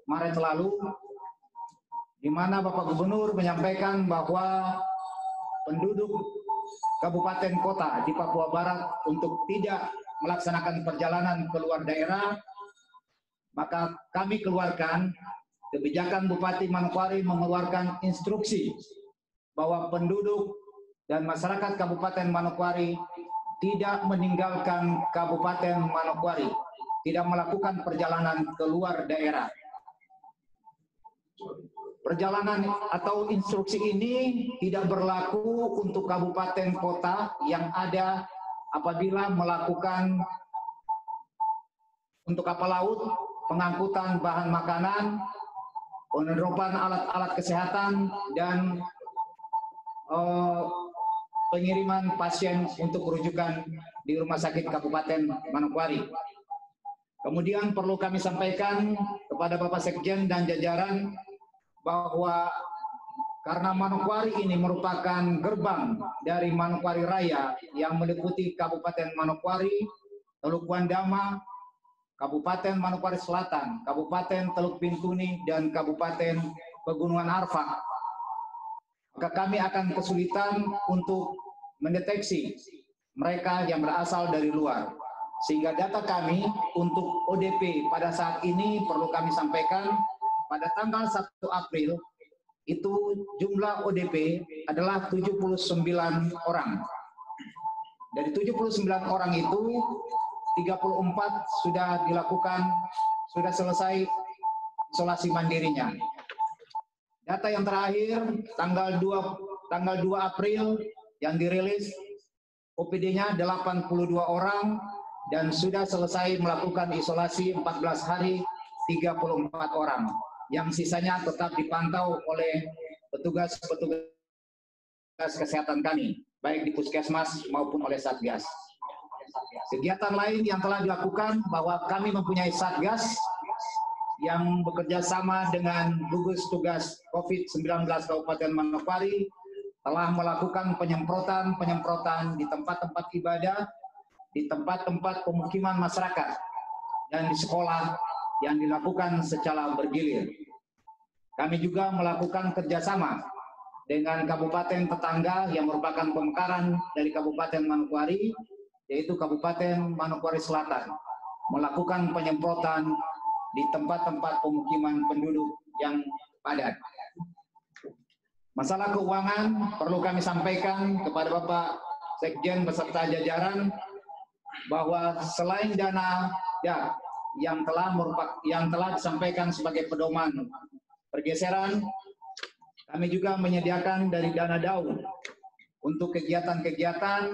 Maret lalu, di mana Bapak Gubernur menyampaikan bahwa penduduk kabupaten kota di Papua Barat untuk tidak melaksanakan perjalanan keluar daerah, maka kami keluarkan kebijakan Bupati Manokwari mengeluarkan instruksi bahwa penduduk dan masyarakat Kabupaten Manokwari tidak meninggalkan Kabupaten Manokwari, tidak melakukan perjalanan keluar daerah. perjalanan atau instruksi ini tidak berlaku untuk kabupaten kota yang ada apabila melakukan untuk kapal laut, pengangkutan bahan makanan, penerapan alat-alat kesehatan, dan pengiriman pasien untuk rujukan di Rumah Sakit Kabupaten Manokwari. Kemudian perlu kami sampaikan kepada Bapak Sekjen dan jajaran bahwa karena Manokwari ini merupakan gerbang dari Manokwari Raya yang meliputi Kabupaten Manokwari, Teluk Guandama, Kabupaten Manokwari Selatan, Kabupaten Teluk Bintuni, dan Kabupaten Pegunungan Arfak, maka kami akan kesulitan untuk mendeteksi mereka yang berasal dari luar. Sehingga data kami untuk ODP pada saat ini perlu kami sampaikan pada tanggal 1 April itu jumlah ODP adalah 79 orang. Dari 79 orang itu 34 sudah selesai isolasi mandirinya. Data yang terakhir tanggal 2 April yang dirilis OPD-nya 82 orang dan sudah selesai melakukan isolasi 14 hari 34 orang. Yang sisanya tetap dipantau oleh petugas-petugas kesehatan kami, baik di Puskesmas maupun oleh Satgas. Kegiatan lain yang telah dilakukan bahwa kami mempunyai Satgas yang bekerja sama dengan gugus tugas COVID-19 Kabupaten Manokwari telah melakukan penyemprotan di tempat-tempat ibadah, di tempat-tempat pemukiman masyarakat, dan di sekolah yang dilakukan secara bergilir. Kami juga melakukan kerjasama dengan kabupaten tetangga yang merupakan pemekaran dari Kabupaten Manokwari, yaitu Kabupaten Manokwari Selatan, melakukan penyemprotan di tempat-tempat pemukiman penduduk yang padat. Masalah keuangan perlu kami sampaikan kepada Bapak Sekjen beserta jajaran bahwa selain dana yang telah disampaikan sebagai pedoman pergeseran, kami juga menyediakan dari dana daun untuk kegiatan-kegiatan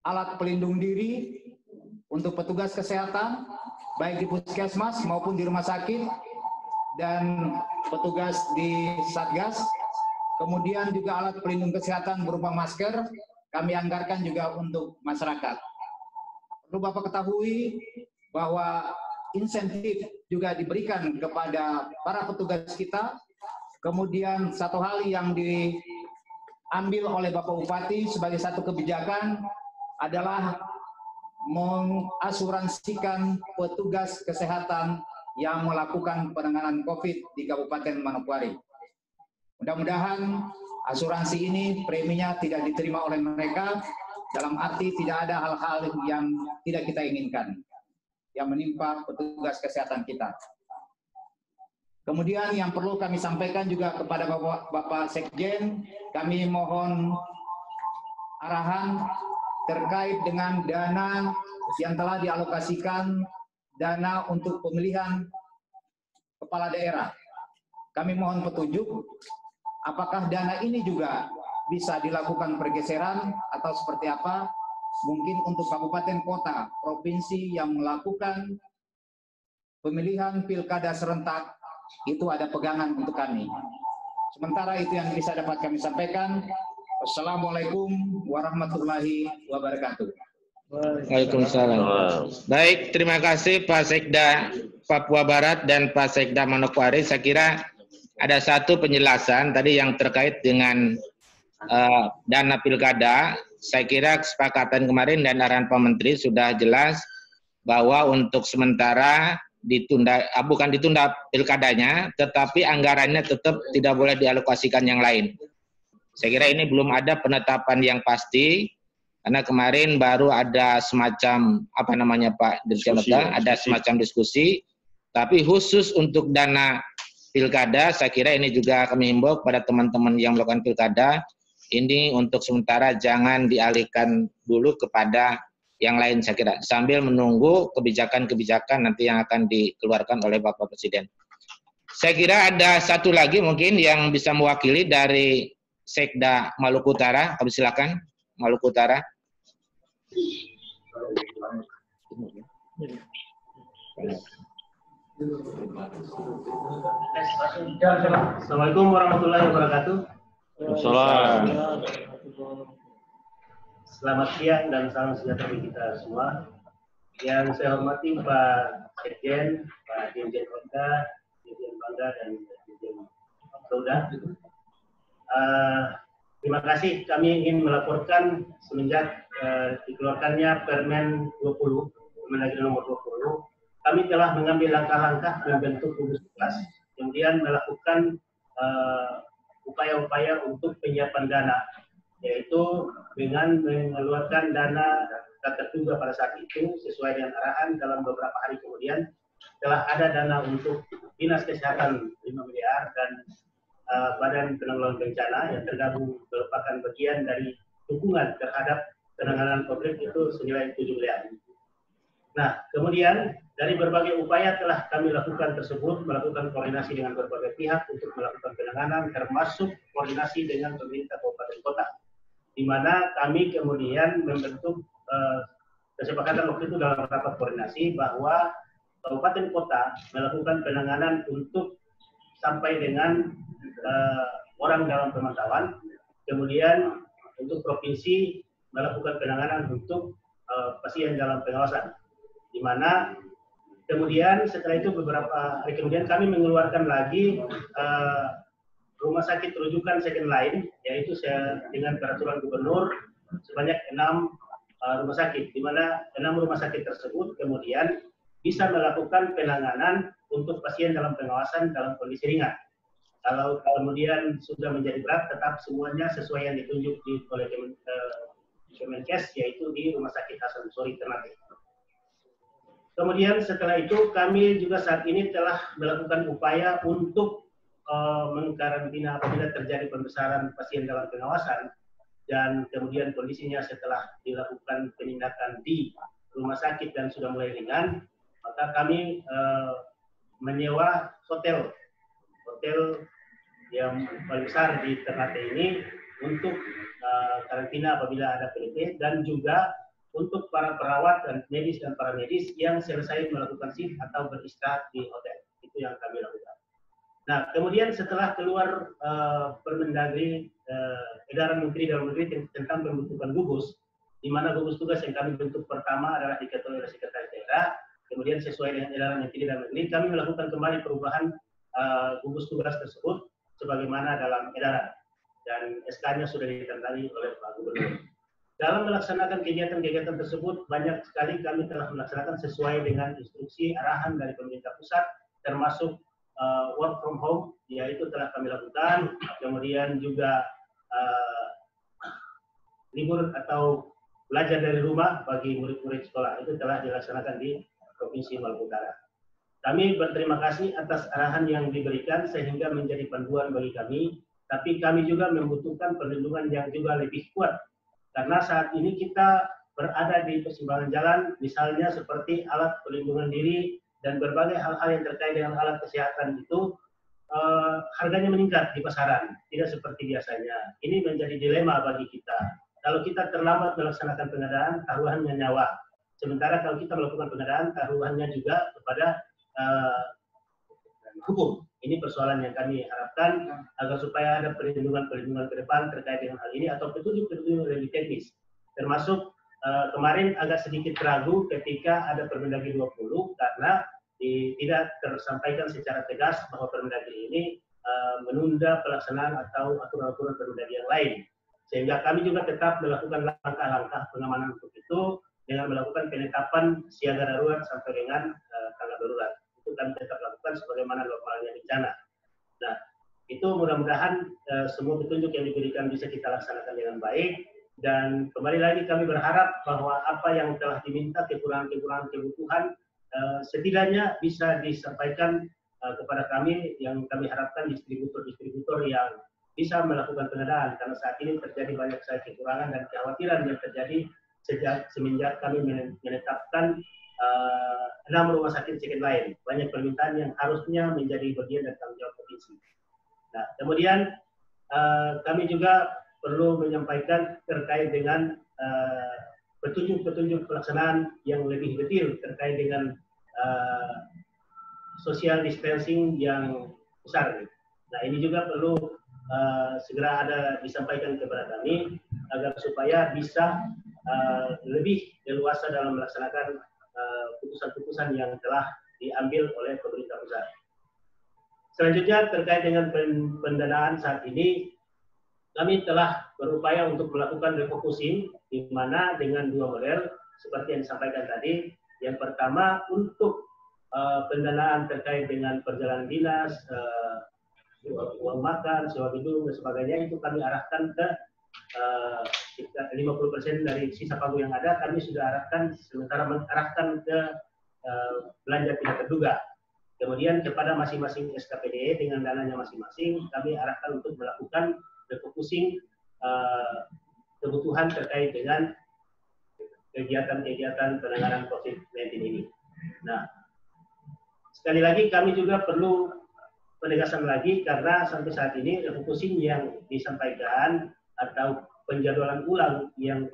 alat pelindung diri untuk petugas kesehatan, baik di puskesmas maupun di rumah sakit, dan petugas di Satgas. Kemudian juga alat pelindung kesehatan berupa masker, kami anggarkan juga untuk masyarakat. Perlu Bapak ketahui bahwa insentif juga diberikan kepada para petugas kita. Kemudian satu hal yang diambil oleh Bapak Bupati sebagai satu kebijakan adalah mengasuransikan petugas kesehatan yang melakukan penanganan COVID di Kabupaten Manokwari. Mudah-mudahan asuransi ini preminya tidak diterima oleh mereka, dalam arti tidak ada hal-hal yang tidak kita inginkan yang menimpa petugas kesehatan kita. Kemudian yang perlu kami sampaikan juga kepada Bapak Sekjen, kami mohon arahan terkait dengan dana yang telah dialokasikan, dana untuk pemilihan kepala daerah. Kami mohon petunjuk, apakah dana ini juga bisa dilakukan pergeseran atau seperti apa? Mungkin untuk kabupaten kota, provinsi yang melakukan pemilihan pilkada serentak, itu ada pegangan untuk kami. Sementara itu yang bisa dapat kami sampaikan. Wassalamualaikum warahmatullahi wabarakatuh. Waalaikumsalam. Baik, terima kasih Pak Sekda Papua Barat dan Pak Sekda Manokwari. Saya kira ada satu penjelasan tadi yang terkait dengan dana pilkada. Saya kira kesepakatan kemarin dan arahan Pak Menteri sudah jelas bahwa untuk sementara ditunda, bukan ditunda pilkadanya, tetapi anggarannya tetap tidak boleh dialokasikan yang lain. Saya kira ini belum ada penetapan yang pasti, karena kemarin baru ada semacam, apa namanya Pak Dirjen, ada semacam diskusi, tapi khusus untuk dana pilkada, saya kira ini juga kami himbau kepada teman-teman yang melakukan pilkada, ini untuk sementara jangan dialihkan dulu kepada yang lain, saya kira, sambil menunggu kebijakan-kebijakan nanti yang akan dikeluarkan oleh Bapak Presiden. Saya kira ada satu lagi mungkin yang bisa mewakili dari Sekda Maluku Utara. Kami silakan Maluku Utara. Assalamualaikum warahmatullahi wabarakatuh. Selamat siang dan salam sejahtera bagi kita semua. Yang saya hormati Pak Sekjen, Pak Dirjen Kota, Dirjen Bangga, dan Dirjen Roda. Terima kasih. Kami ingin melaporkan semenjak dikeluarkannya Permen 20, Permendagri nomor 20, kami telah mengambil langkah-langkah membentuk gugus tugas, kemudian melakukan upaya-upaya untuk penyiapan dana, yaitu dengan mengeluarkan dana tak terduga pada saat itu sesuai dengan arahan. Dalam beberapa hari kemudian telah ada dana untuk Dinas Kesehatan 5 miliar dan Badan Penanggulangan Bencana yang tergabung merupakan bagian dari dukungan terhadap penanganan COVID itu senilai 7 miliar. Nah, kemudian dari berbagai upaya telah kami lakukan tersebut, melakukan koordinasi dengan berbagai pihak untuk melakukan penanganan, termasuk koordinasi dengan pemerintah kabupaten kota, di mana kami kemudian membentuk kesepakatan waktu itu dalam rapat koordinasi bahwa kabupaten kota melakukan penanganan untuk sampai dengan orang dalam pemantauan, kemudian untuk provinsi melakukan penanganan untuk pasien dalam pengawasan, di mana kemudian setelah itu beberapa hari kemudian kami mengeluarkan lagi rumah sakit rujukan second line, yaitu dengan peraturan gubernur sebanyak 6 rumah sakit, di mana 6 rumah sakit tersebut kemudian bisa melakukan penanganan untuk pasien dalam pengawasan dalam kondisi ringan. Kalau kemudian sudah menjadi berat, tetap semuanya sesuai yang ditunjuk oleh Kemenkes, yaitu di Rumah Sakit Hasan Sori Ternate. Kemudian setelah itu kami juga saat ini telah melakukan upaya untuk mengkarantina apabila terjadi pembesaran pasien dalam pengawasan, dan kemudian kondisinya setelah dilakukan penindakan di rumah sakit dan sudah mulai ringan, maka kami menyewa hotel yang paling besar di Ternate ini untuk karantina apabila ada PDP, dan juga untuk para perawat dan medis dan para medis yang selesai melakukan shift atau beristirahat di hotel. Itu yang kami lakukan. Nah, kemudian setelah keluar Permendagri, edaran Menteri Dalam Negeri tentang pembentukan gugus, di mana gugus tugas yang kami bentuk pertama adalah diketuai oleh Sekretaris Daerah, kemudian sesuai dengan edaran Menteri Dalam Negeri, kami melakukan kembali perubahan gugus tugas tersebut sebagaimana dalam edaran, dan SK-nya sudah ditandai oleh Pak Gubernur. Dalam melaksanakan kegiatan-kegiatan tersebut, banyak sekali kami telah melaksanakan sesuai dengan instruksi arahan dari pemerintah pusat, termasuk work from home, yaitu telah kami lakukan, kemudian juga libur atau belajar dari rumah bagi murid-murid sekolah, itu telah dilaksanakan di Provinsi Maluku Utara. Kami berterima kasih atas arahan yang diberikan sehingga menjadi panduan bagi kami, tapi kami juga membutuhkan perlindungan yang juga lebih kuat, karena saat ini kita berada di persimpangan jalan, misalnya seperti alat perlindungan diri dan berbagai hal-hal yang terkait dengan alat kesehatan itu harganya meningkat di pasaran, tidak seperti biasanya. Ini menjadi dilema bagi kita. Kalau kita terlambat melaksanakan pengadaan, taruhannya nyawa. Sementara kalau kita melakukan pengadaan, taruhannya juga kepada hukum. Ini persoalan yang kami harapkan agar supaya ada perlindungan-perlindungan ke depan terkait dengan hal ini, atau petunjuk-petunjuk lebih teknis. Termasuk kemarin agak sedikit ragu ketika ada Permendagri 20 karena tidak tersampaikan secara tegas bahwa Permendagri ini menunda pelaksanaan atau aturan-aturan Permendagri yang lain. Sehingga kami juga tetap melakukan langkah-langkah pengamanan untuk itu dengan melakukan penetapan siaga darurat sampai dengan tanggap darurat. Itu kami tetap lakukan sebagaimana normalnya bencana. Nah, itu mudah-mudahan semua petunjuk yang diberikan bisa kita laksanakan dengan baik. Dan kembali lagi kami berharap bahwa apa yang telah diminta, kekurangan-kekurangan kebutuhan, setidaknya bisa disampaikan kepada kami, yang kami harapkan distributor-distributor yang bisa melakukan pengadaan, karena saat ini terjadi banyak sekali kekurangan dan kekhawatiran yang terjadi semenjak kami menetapkan 6 rumah sakit second line. Banyak permintaan yang harusnya menjadi bagian dari tanggung jawab provinsi. Nah, kemudian kami juga perlu menyampaikan terkait dengan petunjuk-petunjuk pelaksanaan yang lebih detail terkait dengan social distancing yang besar. Nah, ini juga perlu segera disampaikan kepada kami agar supaya bisa lebih leluasa dalam melaksanakan putusan-putusan yang telah diambil oleh pemerintah pusat. Selanjutnya terkait dengan pendanaan saat ini, kami telah berupaya untuk melakukan refocusing, di mana dengan 2 model seperti yang disampaikan tadi. Yang pertama untuk pendanaan terkait dengan perjalanan dinas, uang makan, sewa gedung dan sebagainya, itu kami arahkan ke 50% dari sisa pagu yang ada kami sudah arahkan, sementara mengarahkan ke belanja tidak terduga. Kemudian kepada masing-masing SKPD dengan dananya masing-masing kami arahkan untuk melakukan refocusing kebutuhan terkait dengan kegiatan-kegiatan penanganan COVID-19 ini. Nah, sekali lagi kami juga perlu penegasan lagi karena sampai saat ini refocusing yang disampaikan atau penjadwalan ulang yang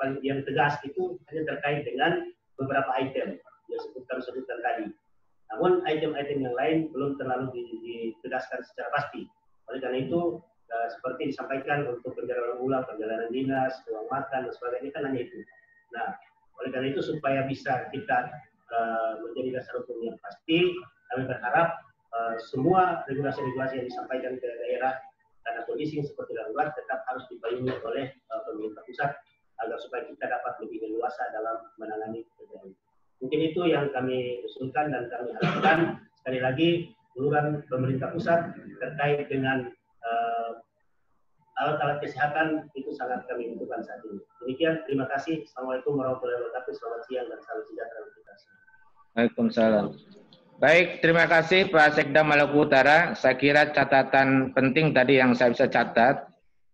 tegas itu hanya terkait dengan beberapa item yang sebutkan tadi. Namun item-item yang lain belum terlalu ditegaskan secara pasti. Oleh karena itu seperti disampaikan untuk penjadwalan ulang, perjalanan dinas, uang makan dan sebagainya kan hanya itu. Nah, oleh karena itu supaya bisa kita menjadi dasar hukum yang pasti, kami berharap semua regulasi-regulasi yang disampaikan ke daerah karena kondisi yang seperti darurat tetap harus dipayungi oleh pemerintah pusat agar supaya kita dapat lebih leluasa dalam menangani kejadian. Mungkin itu yang kami usulkan dan kami harapkan. Sekali lagi, uluran pemerintah pusat terkait dengan alat-alat kesehatan itu sangat kami butuhkan saat ini. Demikian, terima kasih. Assalamualaikum warahmatullahi wabarakatuh. Selamat siang dan salam sejahtera untuk kita semua. Waalaikumsalam. Baik, terima kasih Pak Sekda Maluku Utara. Saya kira catatan penting tadi yang saya bisa catat.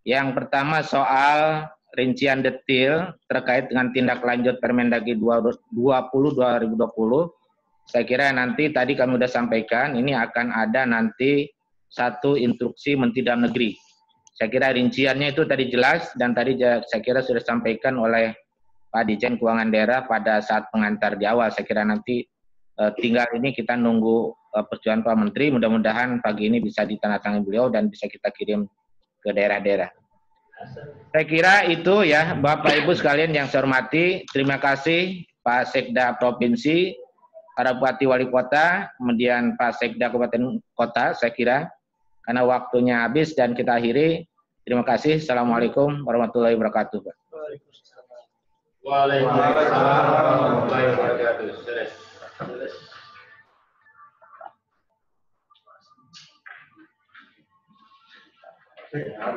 Yang pertama soal rincian detail terkait dengan tindak lanjut Permendagri 20/2020. Saya kira nanti tadi kami sudah sampaikan, ini akan ada nanti satu instruksi Menteri Dalam Negeri. Saya kira rinciannya itu tadi jelas dan tadi saya kira sudah disampaikan oleh Pak Dirjen Keuangan Daerah pada saat pengantar di awal. Saya kira nanti tinggal ini kita nunggu persetujuan Pak Menteri. Mudah-mudahan pagi ini bisa ditandatangani beliau dan bisa kita kirim ke daerah-daerah. Saya kira itu ya Bapak Ibu sekalian yang saya hormati. Terima kasih Pak Sekda Provinsi, para Bupati Wali Kota, kemudian Pak Sekda Kabupaten Kota. Saya kira karena waktunya habis dan kita akhiri. Terima kasih. Assalamualaikum warahmatullahi wabarakatuh. Waalaikumsalam warahmatullahi wabarakatuh.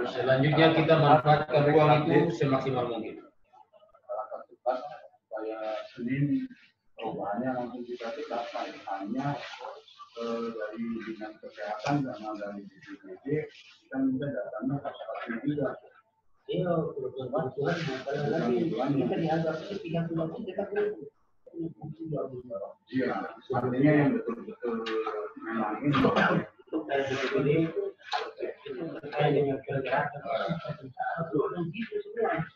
Selanjutnya kita manfaatkan ruang itu semaksimal mungkin. Supaya Senin perubahannya langsung kita tetapkan hanya dari dinas kesehatan sama dari BPJS kita minta datanya pas-pasnya juga. Iya, kebutuhan lagi kita dianggap 30 kita perlu. Iya, artinya yang betul-betul memang ini kayak begini kayak dengan kerjaan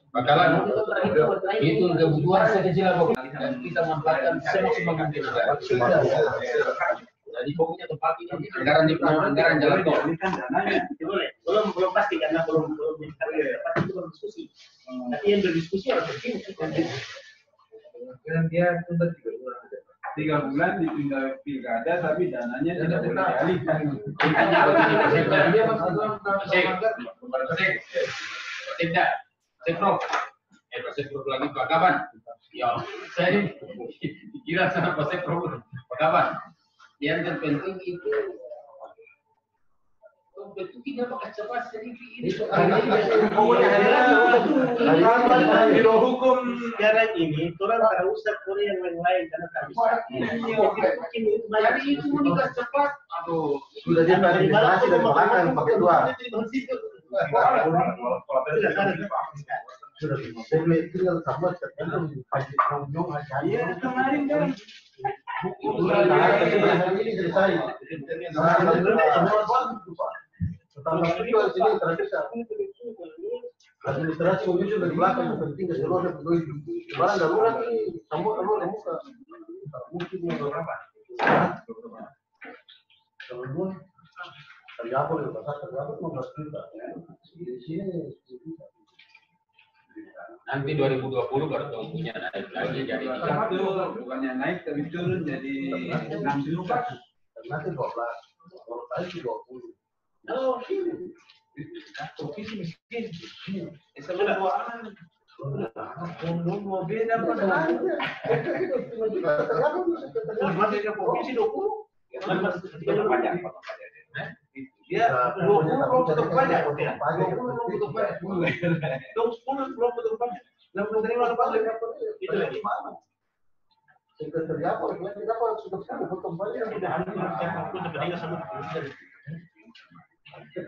Bakalan itu kebutuhan sekecil dan kita manfaatkan semaksimal mungkin. Jadi pokoknya tempat ini anggaran jalan tol. Belum pasti karena belum dapat itu belum diskusi. Tapi yang berdiskusi harus begini. Dan dia tunda 3 bulan ditinggal pilkada tapi dananya tidak boleh dialihkan. Tidak, Sekprov. Pak Sekprov lagi Pak kapan? Ya, saya kira sama Pak Sekprov. Pak kapan? Yang terpenting itu itu tidak pakai cepat sedikit ini Biro hukum sekarang ini orang tak usah Korea yang lain karena tak bisa. Jadi itu menikah cepat. Aduh, sudah diklarifikasi dan bahkan pakai 2. sudah tinggal tambah tergantung pagi kunjung aja. Iya kemarin kan. Hari ini selesai. Tanggal itu di sini terpisah. Administrasi mungkin sudah di belakang, penting keseluruhan pegawai. Barang darurat ini kamu muka. Mungkin beberapa. Kemudian terjawab di pasar terjawab 15 juta. Di sini nanti 2020 baru tunggunya naik lagi jadi satu bukannya naik tapi turun jadi 6 juta. Nanti 12. Kalau tadi 20. Oh, provinsi miskin. Sebelah keuangan. Mau beda apa dengan masih ke provinsi 20. Dia 20 belum tutup pajak. 20 belum tutup pajak. 10 belum tutup pajak. Belum menerima pajak. Itu lagi mana? Sekretariat apa? Kenapa sudah tutup pajak? Tidak ada yang kepentingan sama.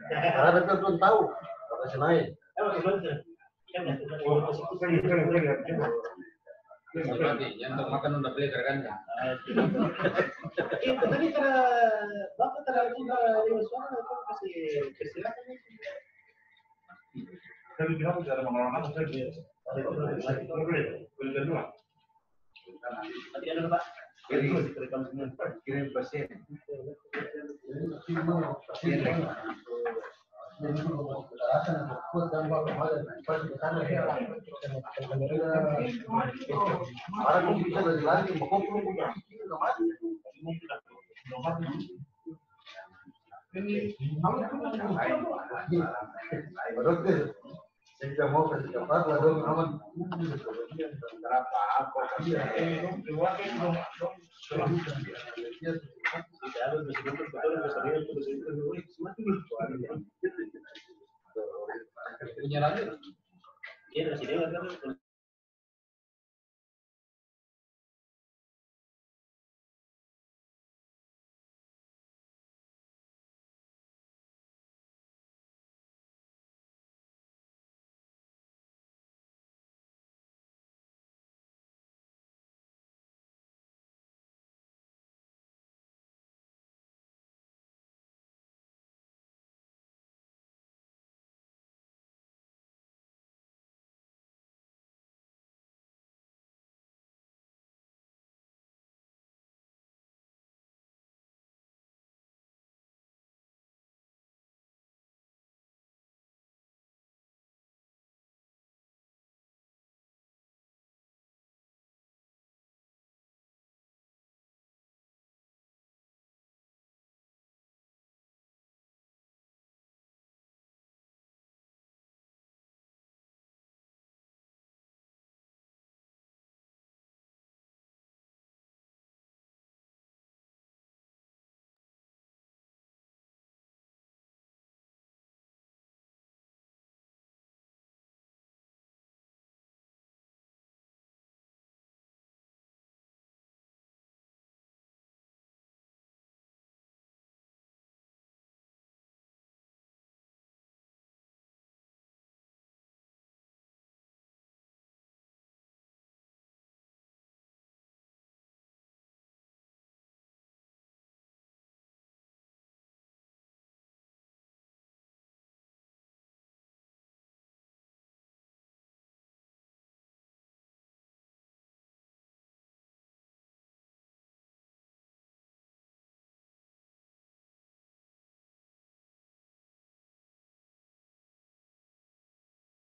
Karena mereka belum tahu apa lain. Yang untuk makan udah beli kan? Tadi karena bapak terlalu lima suara kasih persilakan. Saya bilang cara mengelola saya dia. Kedua. Tadi ada Pak. Kirim pasien. Saya mau kasih cepat lalu aman. Berapa apa? Punya lagi? Iya, masih